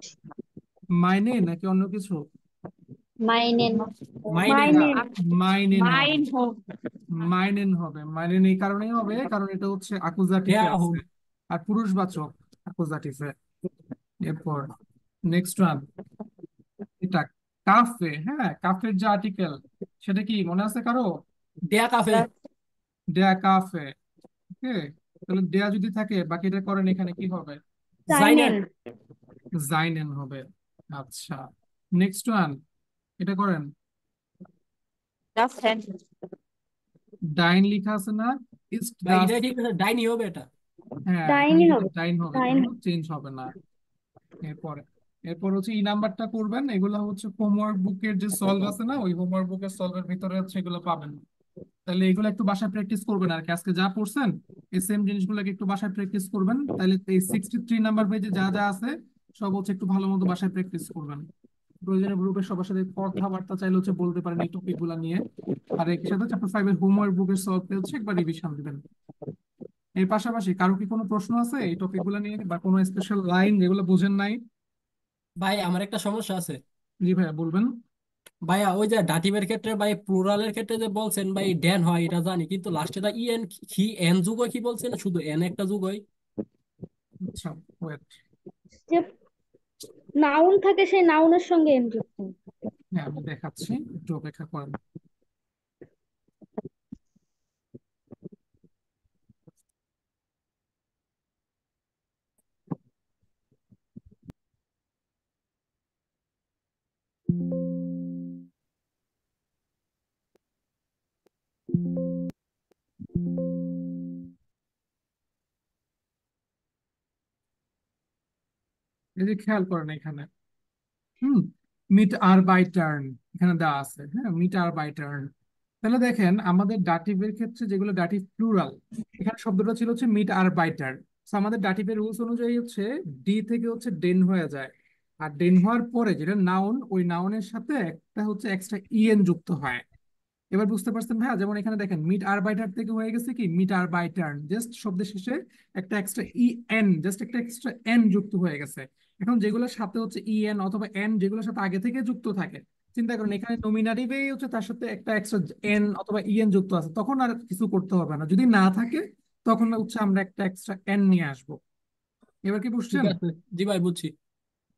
মাইনে নাকি অন্য কিছু?
মাইনেন।
মাইনেন।
না,
মাইনেন।
মাইনেন হবে,
মাইন হোক।
মাইনেন হবে। মাইনেন এই কারণেই হবে কারণ এটা হচ্ছে অ্যাকুজাটিভে
দেয়া
আছে
হুন্ড।
আর পুরুষবাচক অ্যাকুজাটিভে। এরপর নেক্সট ওয়ান, এটা কাফে, হ্যাঁ কাফের যে আর্টিকেল সেটা কি মনে আছে কারো?
দেয়া কাফে।
ডেয়া কাফে, ওকে। তাহলে ডেয়া যদি থাকে বাকিটা করেন, এখানে কি হবে?
জাইনেন।
সাইনেন।
জাইনেন হবে। আচ্ছা, নেক্সট ওয়ান, এটা করেন। ডাইন লেখা আছে না, ইস্ট
ভাই
দাস,
এটা ঠিক আছে, ডাইনি হবে এটা।
হ্যাঁ এখানে
ডাইনি
কিন্তু
হবে।
ডাইন হবে,
ডাইন।
কোনো চেঞ্জ হবে না। এরপরে এরপর হচ্ছে ই নাম্বারটা করবেন, এগুলো হচ্ছে হোমওয়ার্ক বুকের যে সলভ আছে না, ওই হোমওয়ার্ক বুকের সলভের ভিতরে হচ্ছে এগুলো পাবেন। তাহলে এগুলো একটু বাসায় প্র্যাকটিস করবেন, আর কি আজকে যা পড়ছেন এই সেম জিনিসগুলোকে একটু বাসায় প্র্যাকটিস করবেন। তাহলে এই 63 নাম্বার পেজে যা যা আছে সব হচ্ছে একটু ভালো মতো বাসায় প্র্যাকটিস করবেন। প্রয়োজনে গ্রুপের সবার সাথে কথাবার্তা চাইলে হচ্ছে বলতে পারেন এই টপিক গুলা নিয়ে। আর এর সাথে চ্যাপ্টার 5 এর হোমওয়ার্ক বুকের সলভে হচ্ছে একবার রিভিশন দিবেন। এর পাশাপাশি কারো কি কোনো প্রশ্ন আছে এই টপিক গুলা নিয়ে, বা কোনো স্পেশাল লাইন যেগুলো বুঝেন নাই?
ভাই আমার একটা সমস্যা আছে।
জি ভাইয়া বলবেন।
ভাইয়া ওই যে ডাটিভের ক্ষেত্রে ভাই প্লুরালের ক্ষেত্রে যে বলছেন ভাই ড্যান হয় এটা জানি, কিন্তু লাস্টে দা ই এন কি এন যুগ হয় কি বলছেন, শুধু এন একটা যুগ হয়।
আচ্ছা wait,
যে নাউন থাকে সেই নাউনের সঙ্গে এন যুক্ত।
হ্যাঁ আমি দেখাচ্ছি, একটু অপেক্ষা করেন। এই যে খেয়াল করেন এখানে, হুম, মিট আর বাই টার্ন এখানে দেওয়া আছে, হ্যাঁ মিট আর বাই টার্ন। তাহলে দেখেন আমাদের ডাটিভের ক্ষেত্রে যেগুলো ডাটিভ প্লুরাল, এখানে শব্দটা ছিল হচ্ছে মিট আর বাই টার্ন। আমাদের ডাটিভের রুলস অনুযায়ী হচ্ছে ডি থেকে হচ্ছে ডেন হয়ে যায়, আর ডেন হওয়ার পরে যেটা নাউন, ওই নাউনের সাথে একটা হচ্ছে এক্সট্রা ইএন যুক্ত হয়। এবার বুঝতে পারছেন ভাইয়া, যেমন এখানে দেখেন মিট আরবাইটার থেকে হয়ে গেছে কি মিট আরবাইটার্ন, জাস্ট শব্দের শেষে একটা এক্সট্রা ই এন, জাস্ট একটা এক্সট্রা এন যুক্ত হয়ে গেছে। এখন যেগুলোর সাথে হচ্ছে ই এন অথবা এন যেগুলোর সাথে আগে থেকে যুক্ত থাকে, চিন্তা করেন এখানে নমিনাটিভেই হচ্ছে তার সাথে একটা এক্সট্রা এন অথবা ই এন যুক্ত আছে, তখন আর কিছু করতে হবে না। যদি না থাকে তখন হচ্ছে আমরা একটা এক্সট্রা এন নিয়ে আসবো। এবার কি
ঠিক
বুঝছেন?
আছে। জি ভাই বুঝছি।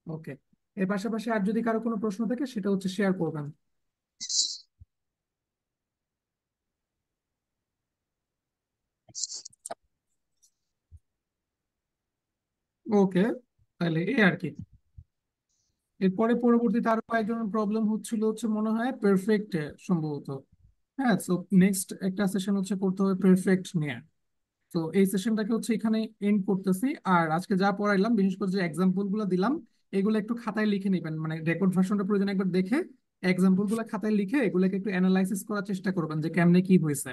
ওকে, এর পাশাপাশি আর যদি কারো কোনো প্রশ্ন থাকে সেটা হচ্ছে শেয়ার করবেন। ওকে, তাহলে এই আর কি। এরপরে পরবর্তীতে আরো কয়েকজনের প্রবলেম হচ্ছিল হচ্ছে মনে হয় পারফেক্ট সম্ভবত। হ্যাঁ, তো নেক্সট একটা সেশন হচ্ছে করতে হবে পারফেক্ট নিয়ে। তো এই সেশনটাকে হচ্ছে এখানে এন্ড করতেছি। আর আজকে যা পড়াইলাম বিশেষ করে যে এক্সাম্পল গুলো দিলাম, এগুলো একটু খাতায় লিখে নেবেন, মানে রেকর্ড ভার্সনটা প্রয়োজন একবার দেখে এক্সাম্পল গুলো খাতায় লিখে এগুলোকে একটু অ্যানালাইসিস করার চেষ্টা করবেন যে কেমনে কি হয়েছে।